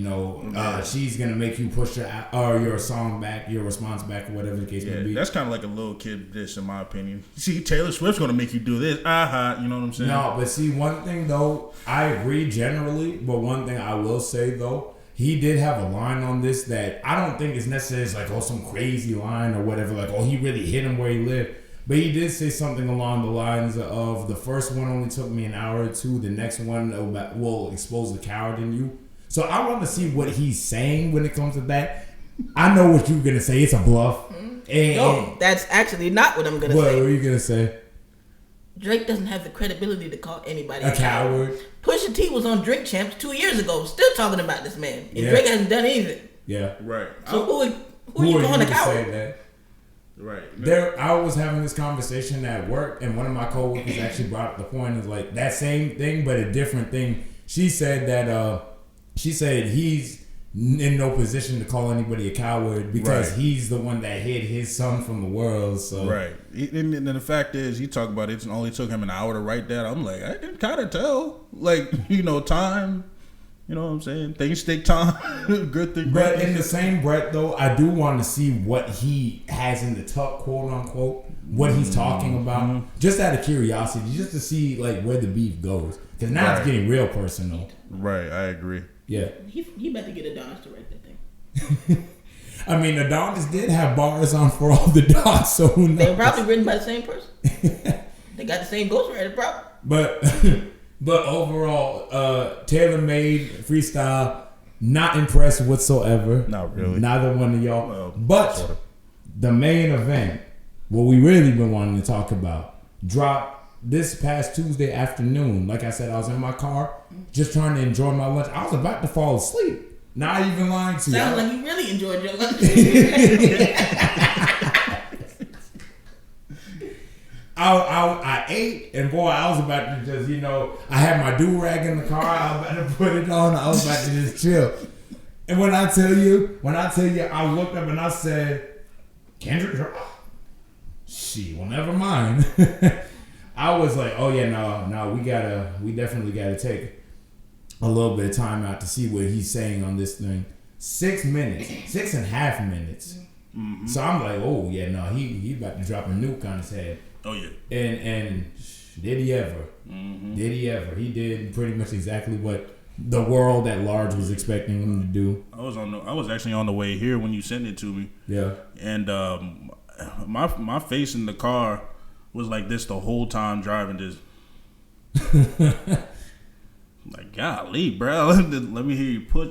She's gonna make you push your song back, your response back, or whatever the case may be. That's kind of like a little kid dish, in my opinion. See, Taylor Swift's gonna make you do this. You know what I'm saying? No, but see, one thing though, I agree generally, but one thing I will say though. He did have a line on this that I don't think is necessarily like, some crazy line or whatever, like, he really hit him where he lived. But he did say something along the lines of, the first one only took me an hour or two, the next one will expose the coward in you. So I want to see what he's saying when it comes to that. I know what you're going to say. It's a bluff. No, that's actually not what I'm going to say. What are you going to say? Drake doesn't have the credibility to call anybody a coward. Pusha T was on Drink Champs 2 years ago, still talking about this man. And Drake hasn't done anything. Yeah. Right. So who are you calling a coward? That? Right. I was having this conversation at work, and one of my coworkers actually brought up the point of like that same thing, but a different thing. She said that he's in no position to call anybody a coward because he's the one that hid his son from the world. So right, and the fact is, you talk about it only took him an hour to write that. I'm like, I can kind of tell, like time. You know what I'm saying? Things take time. Good thing. But in the same breath, though, I do want to see what he has in the tuck, quote unquote, what he's talking about, just out of curiosity, just to see like where the beef goes. Because now it's getting real personal. Right, I agree. Yeah. He about to get Adonis to write that thing. I mean, Adonis did have bars on For All the Dogs, so who knows? They were probably written by the same person. They got the same ghostwriter, probably. But overall, tailor-made freestyle, not impressed whatsoever. Not really. Neither one of y'all. Well, but the main event, what we really been wanting to talk about, dropped this past Tuesday afternoon. Like I said, I was in my car, just trying to enjoy my lunch. I was about to fall asleep. Not even lying to you. Sounds like you really enjoyed your lunch. I ate, and boy, I was about to just, I had my do-rag in the car. I was about to put it on. I was about to just chill. And when I tell you, I looked up and I said, Kendrick, well, never mind. I was like, oh yeah, no, we definitely gotta take a little bit of time out to see what he's saying on this thing. 6 minutes, 6.5 minutes. Mm-hmm. So I'm like, oh yeah, no, he about to drop a nuke on his head. Oh yeah. And did he ever? Mm-hmm. Did he ever? He did pretty much exactly what the world at large was expecting him to do. I was actually on the way here when you sent it to me. Yeah. And my face in the car was like this the whole time driving this. Like, golly, bro. Let me hear you put,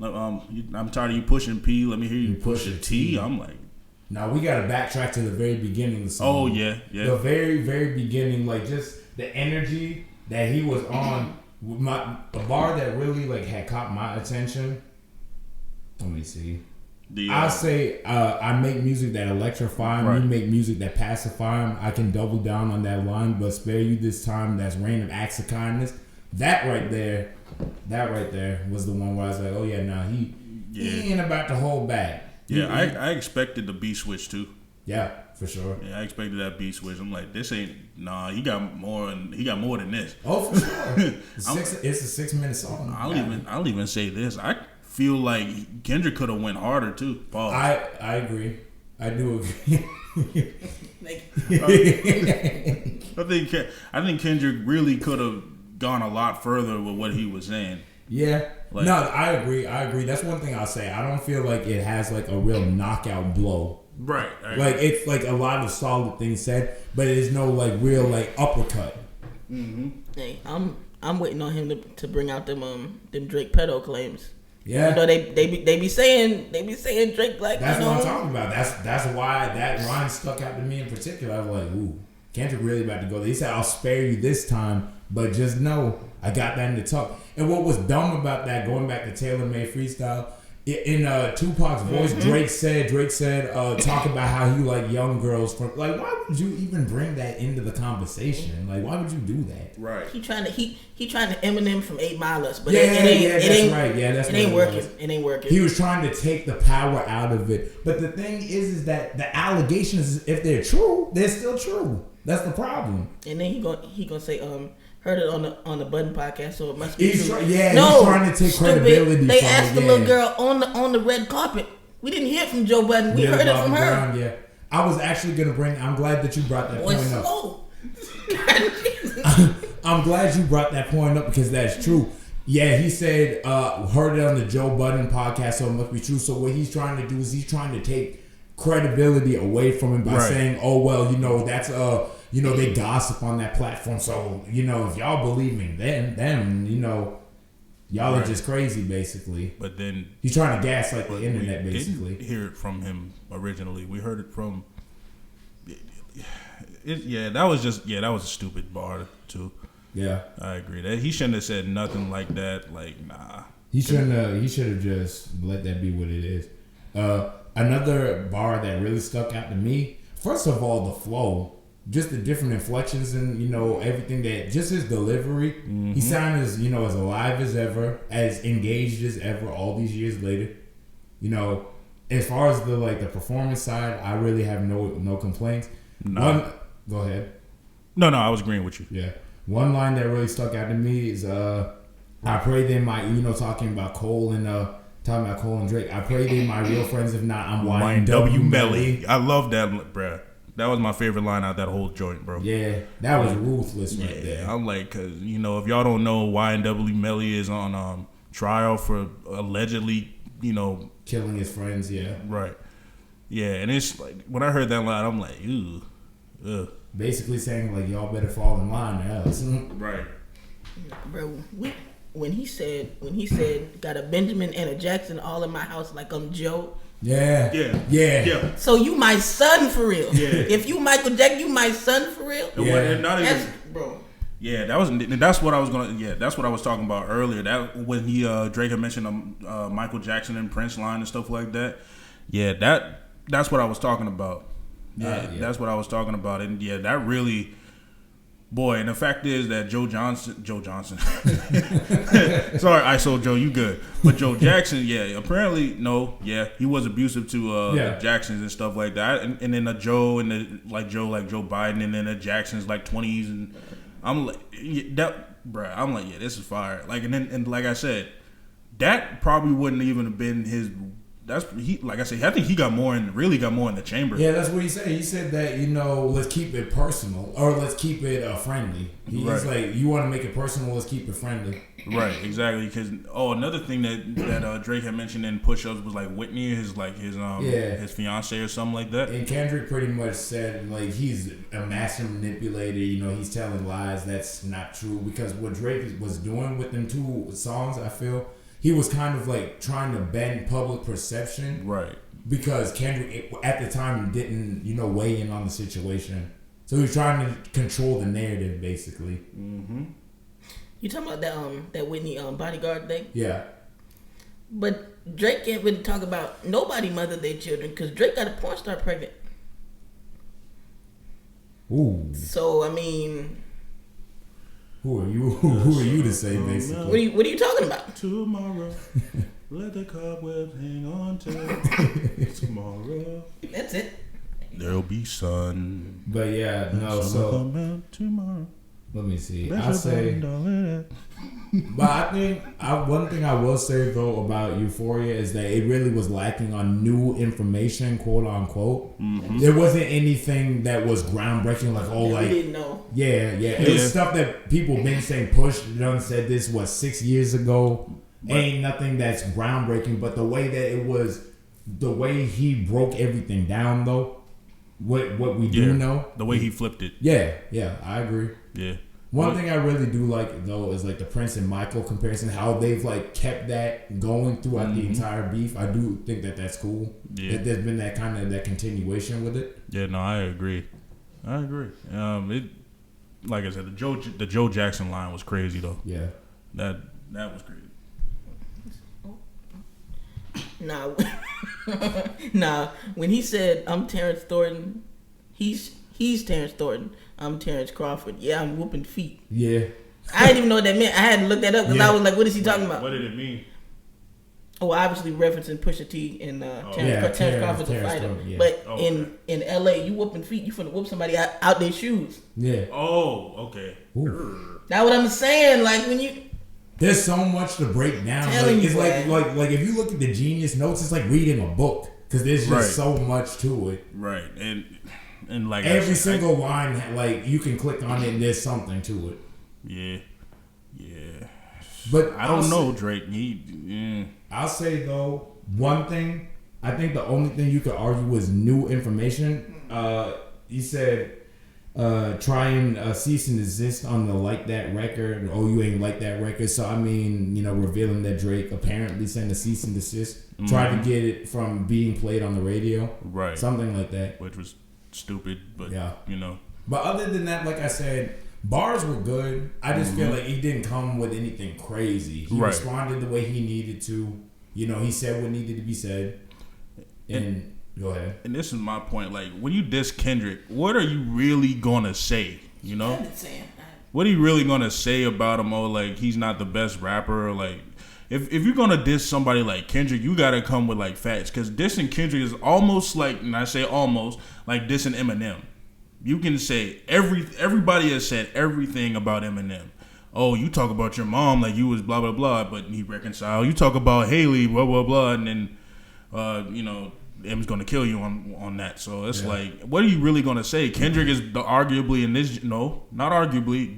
I'm tired of you pushing P. Let me hear you push a T. I'm like, now we gotta backtrack to the very beginning of the song. oh yeah. The very, very beginning, like just the energy that he was on. A bar that really like had caught my attention. Let me see. I'll say I make music that electrify him. Right. You make music that pacify him. I can double down on that line, but spare you this time. That's rain of acts of kindness. That right there was the one where I was like, oh yeah, nah, he ain't about to hold back. Yeah, I expected the beat switch too. Yeah, for sure. Yeah, I expected that beat switch. I'm like, this ain't he got more than this. Oh, for sure. It's a 6-minute song. I'll even say this. I feel like Kendrick could have went harder too. Pause. I agree. I do agree. I think Kendrick really could have gone a lot further with what he was saying. Yeah. Like, no, I agree. That's one thing I'll say. I don't feel like it has like a real knockout blow. Right. Like it's like a lot of solid things said, but there's no like real like uppercut. Mm-hmm. Hey, I'm waiting on him to bring out them Drake pedo claims. Yeah. You know they be saying Drake like. That's what I'm talking about. That's why that line stuck out to me in particular. I was like, ooh, Kendrick really about to go there. He said, I'll spare you this time, but just know I got that in the tuck. And what was dumb about that, going back to Taylor Made Freestyle, in Tupac's voice, Drake said, talk about how he like young girls from like. Why would you even bring that into the conversation? Like, why would you do that? Right. He trying to Eminem from 8 Milers, but It ain't working. He was trying to take the power out of it. But the thing is that the allegations, if they're true, they're still true. That's the problem. And then he gonna say heard it on the Button podcast, so it must be true. He's trying to take credibility. They asked the little girl on the red carpet. We didn't hear it from Joe Budden. We heard it from her. Brown, yeah. I was actually gonna I'm glad that you brought that point up. I'm glad you brought that point up because that's true. Yeah, he said heard it on the Joe Budden podcast, so it must be true. So what he's trying to do is he's trying to take credibility away from him by saying, oh well, that's they gossip on that platform, so if y'all believe in them, y'all are just crazy, basically. But then he's trying to gaslight the internet, basically. Didn't hear it from him originally. We heard it from. That was a stupid bar too. Yeah, I agree. That he shouldn't have said nothing like that. Like, nah. He should have just let that be what it is. Another bar that really stuck out to me. First of all, the flow. Just the different inflections and everything just his delivery. Mm-hmm. He sounded as as alive as ever, as engaged as ever. All these years later, as far as the performance side, I really have no complaints. No. Go ahead. No, I was agreeing with you. Yeah, one line that really stuck out to me is I pray they might talking about Cole and Drake. I pray they my real friends. If not, I'm YNW Melly. I love that, bruh. That was my favorite line out of that whole joint, bro. Yeah, that was ruthless right there. I'm like, cause if y'all don't know, YNW Melly is on trial for allegedly, killing his friends. Yeah, right. Yeah, and it's like when I heard that line, I'm like, ugh. Basically saying like y'all better fall in line or else. Right. Bro, when he said got a Benjamin and a Jackson all in my house like I'm Joe. Yeah. So you my son for real. Yeah. If you Michael Jackson, you my son for real. Yeah. Not even, bro. Yeah, that's what I was talking about earlier. That when Drake had mentioned Michael Jackson and Prince line and stuff like that. Yeah, that's what I was talking about. Yeah, that's what I was talking about. And yeah, that really. Boy, and the fact is that Joe Johnson. Sorry, ISO Joe, you good. But Joe Jackson, apparently, he was abusive to Jacksons and stuff like that. And then Joe Joe Biden, and then the Jacksons like 20s. And I'm like, I'm like, this is fire. Like, and like I said, that probably wouldn't even have been his. Like I said, I think he really got more in the chamber. Yeah, that's what he said. He said that let's keep it personal or let's keep it friendly. He's like, you want to make it personal, let's keep it friendly. Right, exactly. Because another thing that Drake had mentioned in Push Ups was like Whitney, his fiance or something like that. And Kendrick pretty much said like he's a master manipulator. He's telling lies. That's not true because what Drake was doing with them 2 songs, I feel. he was kind of like trying to bend public perception, Right. Because Kendrick at the time didn't, weigh in on the situation. So he was trying to control the narrative, basically. Mm-hmm. You talking about that Whitney bodyguard thing? Yeah. But Drake can't really talk about nobody mother their children because Drake got a porn star pregnant. Ooh. So I mean, who are you? Who are you to say, basically? What are you talking about? Tomorrow, let the cobwebs hang on till tomorrow. That's it. There'll be sun. But yeah, no. So tomorrow. Let me see. I say, but I think one thing I will say though about Euphoria is that it really was lacking on new information, quote unquote. Mm-hmm. There wasn't anything that was groundbreaking, like we didn't know. Yeah. It was stuff that people been saying. Push done said this 6 years ago. But ain't nothing that's groundbreaking, but the way that it was, the way he broke everything down though. What we do know, the way he flipped it. Yeah, I agree. Yeah. One thing I really do like though is like the Prince and Michael comparison, how they've like kept that going throughout the entire beef. I do think that that's cool. Yeah. That there's been that kind of that continuation with it. Yeah, no, I agree. It, like I said, the Joe Jackson line was crazy though. Yeah. That was crazy. Nah, when he said I'm Terrence Thornton, he's Terrence Thornton. I'm Terrence Crawford. Yeah, I'm whooping feet. Yeah. I didn't even know what that meant. I had to look that up because I was like, what is he talking about? What did it mean? Oh, obviously referencing Pusha T and Terrence Crawford's a fighter. Yeah. But in LA, you whooping feet, you finna whoop somebody out their shoes. Yeah. Oh, okay. That's what I'm saying. Like when you... There's so much to break down. It's like if you look at the Genius Notes, it's like reading a book because there's just so much to it. Right, and like every single line, like you can click on it and there's something to it. Yeah. But I don't know, Drake. I'll say though, one thing. I think the only thing you could argue was new information. He said. Try and cease and desist on the Like That record. Oh, you ain't like that record. So I mean, revealing that Drake apparently sent a cease and desist. Mm-hmm. Tried to get it from being played on the radio. Right. Something like that. Which was stupid, but yeah. But other than that, like I said, bars were good. I just feel like he didn't come with anything crazy. He responded the way he needed to. He said what needed to be said. And go ahead. And this is my point. Like, when you diss Kendrick, what are you really gonna say? What are you really gonna say about him? Oh, like he's not the best rapper. Or, like, if you're gonna diss somebody like Kendrick, you gotta come with like facts. Because dissing Kendrick is almost like, and I say almost like dissing Eminem. You can say everybody has said everything about Eminem. Oh, you talk about your mom like you was blah blah blah, but he reconciled. You talk about Haley blah blah blah, and then M's gonna kill you on that. So it's like, what are you really gonna say? Kendrick is not arguably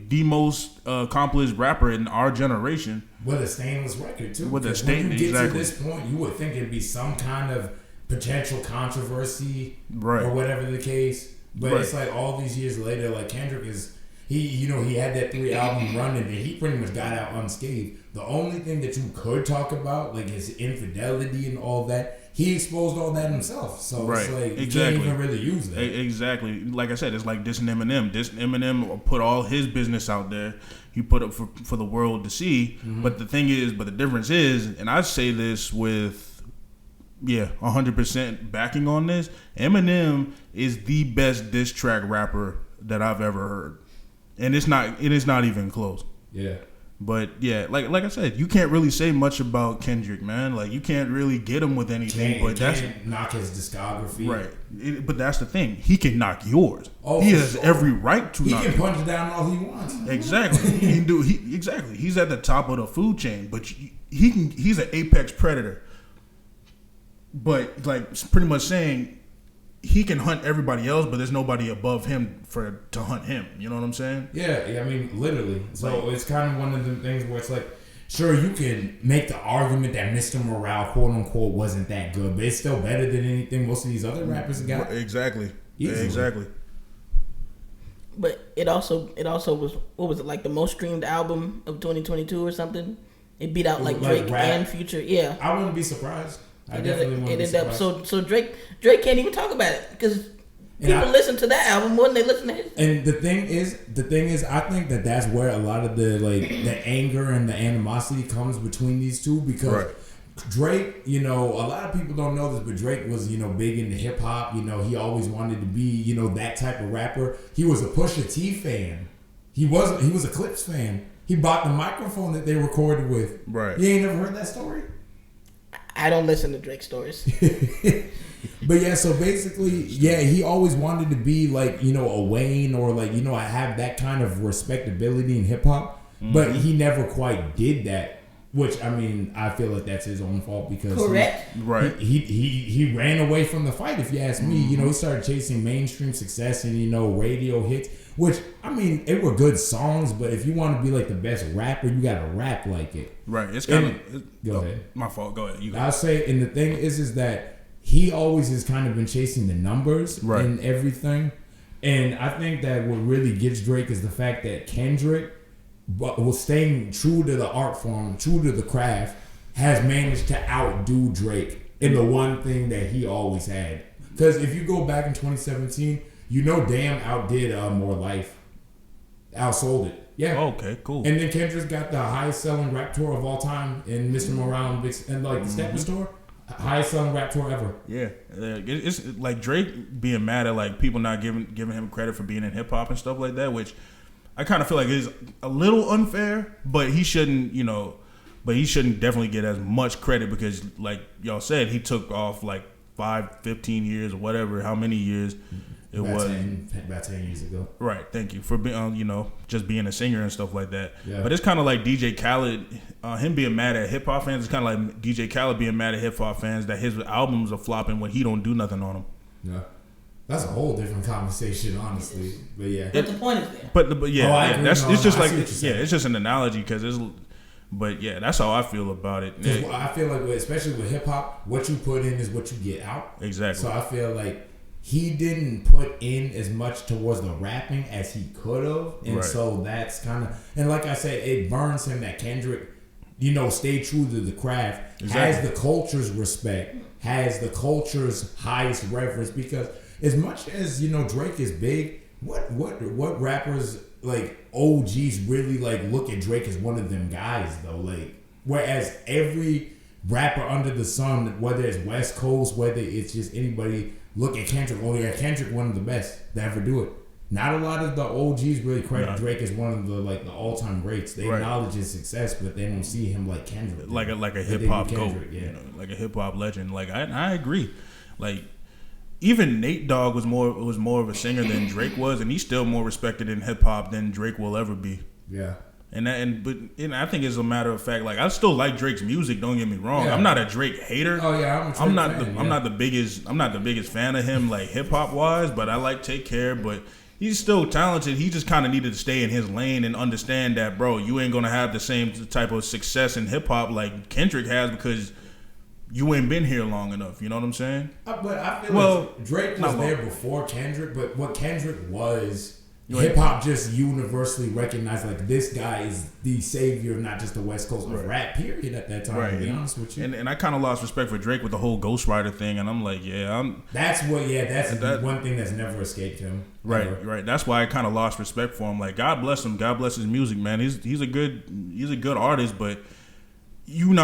the most accomplished rapper in our generation. With a stainless record too. With a stainless, when you get to this point, you would think it'd be some kind of potential controversy, or whatever the case. But it's like all these years later, like Kendrick is. He had that 3 album run and he pretty much got out unscathed. The only thing that you could talk about, like his infidelity and all that, he exposed all that himself. So it's like you can't even really use that. Exactly. Like I said, it's like dissing Eminem. Eminem put all his business out there. He put it for the world to see. Mm-hmm. But the difference is, and I say this with 100% backing on this, Eminem is the best diss track rapper that I've ever heard. And it is not even close. Yeah. But yeah, like I said, you can't really say much about Kendrick, man. Like you can't really get him with anything. Can't knock his discography, right? But that's the thing. He can knock yours. Oh, he has every right to. He can punch down all he wants. Exactly. He can do. Exactly. He's at the top of the food chain, but he can. He's an apex predator. But like pretty much saying, he can hunt everybody else, but there's nobody above him to hunt him. You know what I'm saying? Yeah, I mean, literally. So it's kind of one of the things where it's like, sure, you can make the argument that Mr. Morale, quote unquote, wasn't that good, but it's still better than anything most of these other rappers got. Exactly. Easily. Exactly. But it also was, what was it, like the most streamed album of 2022 or something? It beat out like Drake rap. and Future. Yeah, I wouldn't be surprised. I definitely wouldn't be surprised. So Drake can't even talk about it because people listen to that album more than they listen to his. And the thing is, I think that's where a lot of the the anger and the animosity comes between these two because Drake, a lot of people don't know this, but Drake was, big into hip hop. He always wanted to be, that type of rapper. He was a Pusha T fan. He was a Clips fan. He bought the microphone that they recorded with. Right. You ain't never heard that story? I don't listen to Drake stories. But yeah, so basically, he always wanted to be like, a Wayne or like, I have that kind of respectability in hip hop, but he never quite did that. Which I mean, I feel like that's his own fault because he ran away from the fight. If you ask me, he started chasing mainstream success and radio hits. Which I mean, it were good songs, but if you want to be like the best rapper, you gotta rap like it. Right. It's kind of go ahead. My fault. Go ahead. I'll say, and the thing is that he always has kind of been chasing the numbers and everything. And I think that what really gets Drake is the fact that Kendrick, but was staying true to the art form, true to the craft, has managed to outdo Drake in the one thing that he always had. Because if you go back in 2017, Damn outdid More Life, outsold it. Yeah. Okay, cool. And then Kendrick got the highest selling rap tour of all time in Mr. Morale and the Stepper Store. Highest selling rap tour ever. Yeah, it's like Drake being mad at like people not giving him credit for being in hip hop and stuff like that, which I kind of feel like is a little unfair, but he shouldn't, definitely get as much credit because, like y'all said, he took off like 15 years or whatever, how many years it was. About 10 years ago. Right, thank you for being, just being a singer and stuff like that. Yeah. But it's kind of like DJ Khaled, him being mad at hip hop fans. It's kind of like DJ Khaled being mad at hip hop fans that his albums are flopping when he don't do nothing on them. Yeah. That's a whole different conversation, honestly. But yeah. But the point is there. But yeah, it's just an analogy because it's. But yeah, that's how I feel about it. I feel like, especially with hip hop, what you put in is what you get out. Exactly. So I feel like he didn't put in as much towards the rapping as he could have, and so that's kind of, and like I said, it burns him that Kendrick, stay true to the craft, has the culture's respect, has the culture's highest reverence because. As much as Drake is big, what rappers like OGs really like look at Drake as one of them guys though? Like whereas every rapper under the sun, whether it's West Coast, whether it's just anybody, look at Kendrick. Kendrick one of the best to ever do it. Not a lot of the OGs really credit Drake as one of the all-time greats. They acknowledge his success, but they don't see him like Kendrick. Like a hip hop goat, like a hip hop legend. Like I agree. Like. Even Nate Dogg was more of a singer than Drake was, and he's still more respected in hip hop than Drake will ever be. Yeah. And I think it's a matter of fact. Like I still like Drake's music. Don't get me wrong. Yeah. I'm not a Drake hater. Oh yeah, I'm not the biggest fan of him like hip hop wise, but I like Take Care. But he's still talented. He just kind of needed to stay in his lane and understand that, bro, you ain't gonna have the same type of success in hip hop like Kendrick has because. You ain't been here long enough. You know what I'm saying? But I feel like Drake was there before Kendrick. But what Kendrick was, hip hop just universally recognized like this guy is the savior, not just the West Coast of rap. Period. At that time, to be honest with you. And I kind of lost respect for Drake with the whole Ghostwriter thing. And I'm like, that's one thing that's never escaped him. Right. That's why I kind of lost respect for him. Like God bless him. God bless his music, man. He's a good artist, but. You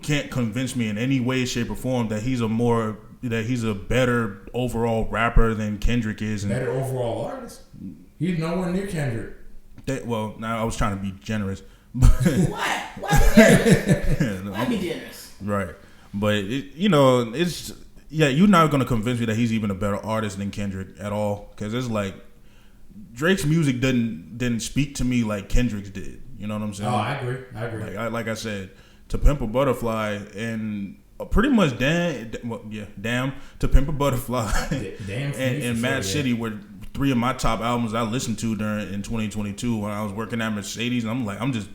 can't convince me in any way, shape, or form that he's a better overall rapper than Kendrick is. Better overall artist? He's nowhere near Kendrick. Now I was trying to be generous. Why? Why be generous? Why be generous? Right. But, you're not going to convince me that he's even a better artist than Kendrick at all. Because it's like, Drake's music didn't speak to me like Kendrick's did. You know what I'm saying? Oh, I agree. Like I said, To Pimp a Butterfly and pretty much Damn, To Pimp a Butterfly and Mad City were three of my top albums I listened to in 2022 when I was working at Mercedes. And I'm just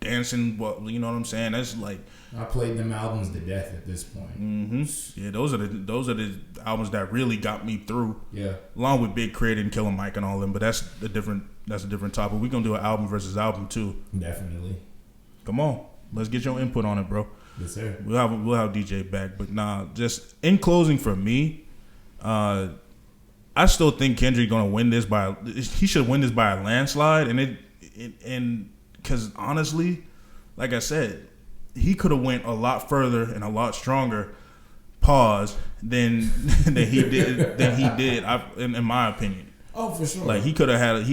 dancing. You know what I'm saying? That's like I played them albums to death at this point. Mm-hmm. Yeah, those are the albums that really got me through. Yeah, along with Big Crit and Killer Mike and all them. But that's a different topic. We're gonna do an album versus album too. Definitely. Come on. Let's get your input on it, bro. Yes, sir. We'll have DJ back, but just in closing for me, I still think Kendrick gonna win this he should win this by a landslide, and because honestly, like I said, he could have went a lot further and a lot stronger. Than he did. In my opinion. Oh, for sure. Like he could have had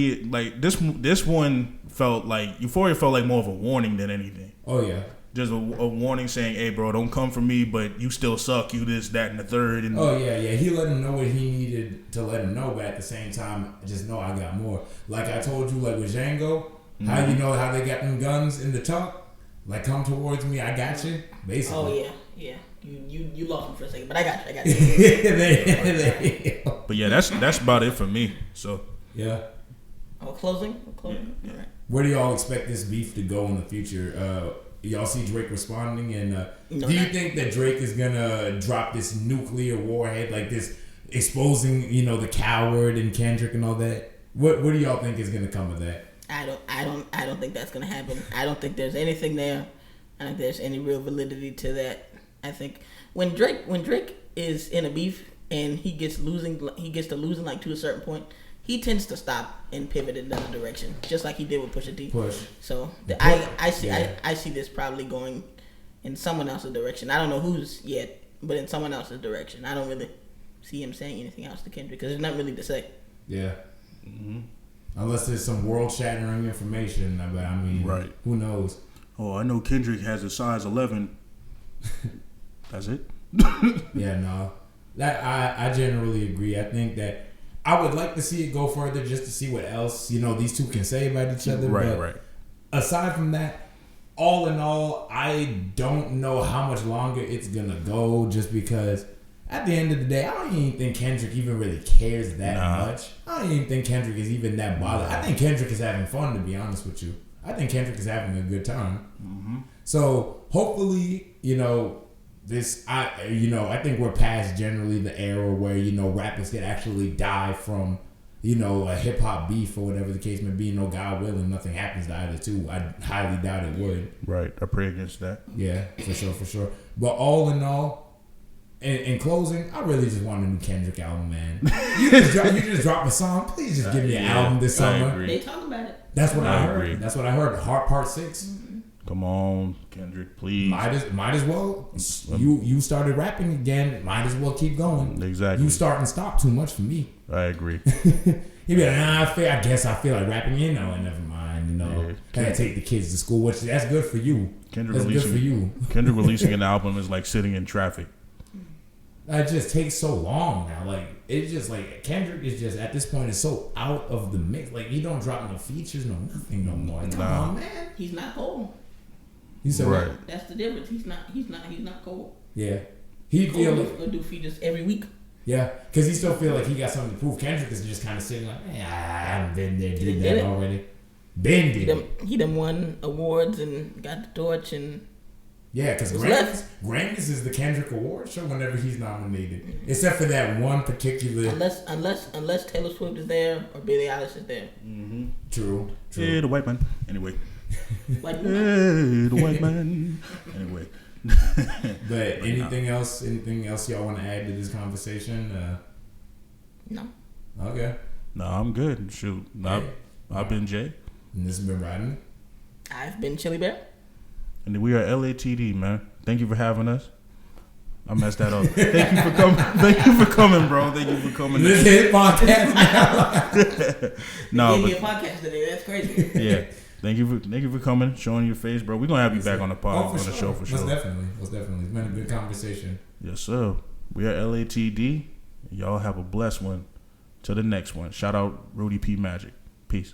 this one felt like Euphoria felt like more of a warning than anything. Oh yeah. Just a warning saying, "Hey, bro, don't come for me, but you still suck. You this, that, and the third." And oh yeah. He let him know what he needed to let him know, but at the same time, just know I got more. Like I told you, like with Django, how you know how they got them guns in the truck? Like come towards me, I got you. Basically. Oh yeah. You lost me for a second, but I got you. But yeah, that's about it for me. So yeah. Oh, closing. Yeah. All right. Where do y'all expect this beef to go in the future? Y'all see Drake responding, and No, do you think that Drake is gonna drop this nuclear warhead, like this, exposing the coward and Kendrick and all that? What do y'all think is gonna come of that? I don't think that's gonna happen. I don't think there's anything there. I don't think there's any real validity to that. I think when Drake is in a beef and he gets to losing like to a certain point, he tends to stop and pivot in another direction, just like he did with Pusha T. So I see this probably going in someone else's direction. I don't know who's yet, but in someone else's direction. I don't really see him saying anything else to Kendrick because there's nothing really to say. Yeah. Unless there's some world-shattering information, but I mean, right. Who knows? Oh, I know Kendrick has a size 11. That's it. Yeah, no. That I generally agree. I think that I would like to see it go further just to see what else these two can say about each other. Right. Aside from that, all in all, I don't know how much longer it's gonna go. Just because at the end of the day, I don't even think Kendrick even really cares that much. I don't even think Kendrick is even that bothered. I think Kendrick is having fun, to be honest with you. I think Kendrick is having a good time. Mm-hmm. So hopefully, I think we're past generally the era where rappers can actually die from a hip hop beef or whatever the case may be. God willing, nothing happens to either two. I highly doubt it would. Right, I pray against that. Yeah, for sure. But all in all, in closing, I really just want a new Kendrick album, man. You just drop a song. Please just give me an album this summer. They talk about it. That's what I heard. That's what I heard. Heart Part 6. Mm-hmm. Come on, Kendrick, please. Might as well. You started rapping again. Might as well keep going. Exactly. You start and stop too much for me. I agree. He'd be like, I guess I feel like rapping. And never mind. Gotta take the kids to school, which that's good for you. That's good for you. Kendrick releasing an album is like sitting in traffic. It just takes so long now. Like it's just like Kendrick is just at this point is so out of the mix. Like he don't drop no features, no nothing no more. Come on, man. He's not cold. You said right. What? That's the difference. He's not cold. Yeah. He feel like gonna do features every week. Yeah, because he still feel like he got something to prove. Kendrick is just kind of sitting like, I've been there, did that already. He done won awards and got the torch and. Yeah, because Grammys is the Kendrick Award show whenever he's nominated, except for that one particular. Unless Taylor Swift is there or Billie Eilish is there. Mm-hmm. True. Yeah, the white man. Anyway. Like, the white man. Anyway. But anything else y'all want to add to this conversation? No. Okay. No, I'm good. Shoot. I've been Jay. And this has been Rodney. I've been Chili Bear. And we are LATD, man. Thank you for having us. I messed that up. Thank you for coming. Thank you for coming, bro. Thank you for coming. This is podcast now. No, but a podcast today. That's crazy. Yeah. Thank you for coming, showing your face, bro. We're gonna have you back on the pod, the show for sure. Most definitely. It's been a good conversation. Yes, sir. We are LATD. Y'all have a blessed one. To the next one. Shout out Rudy P Magic. Peace.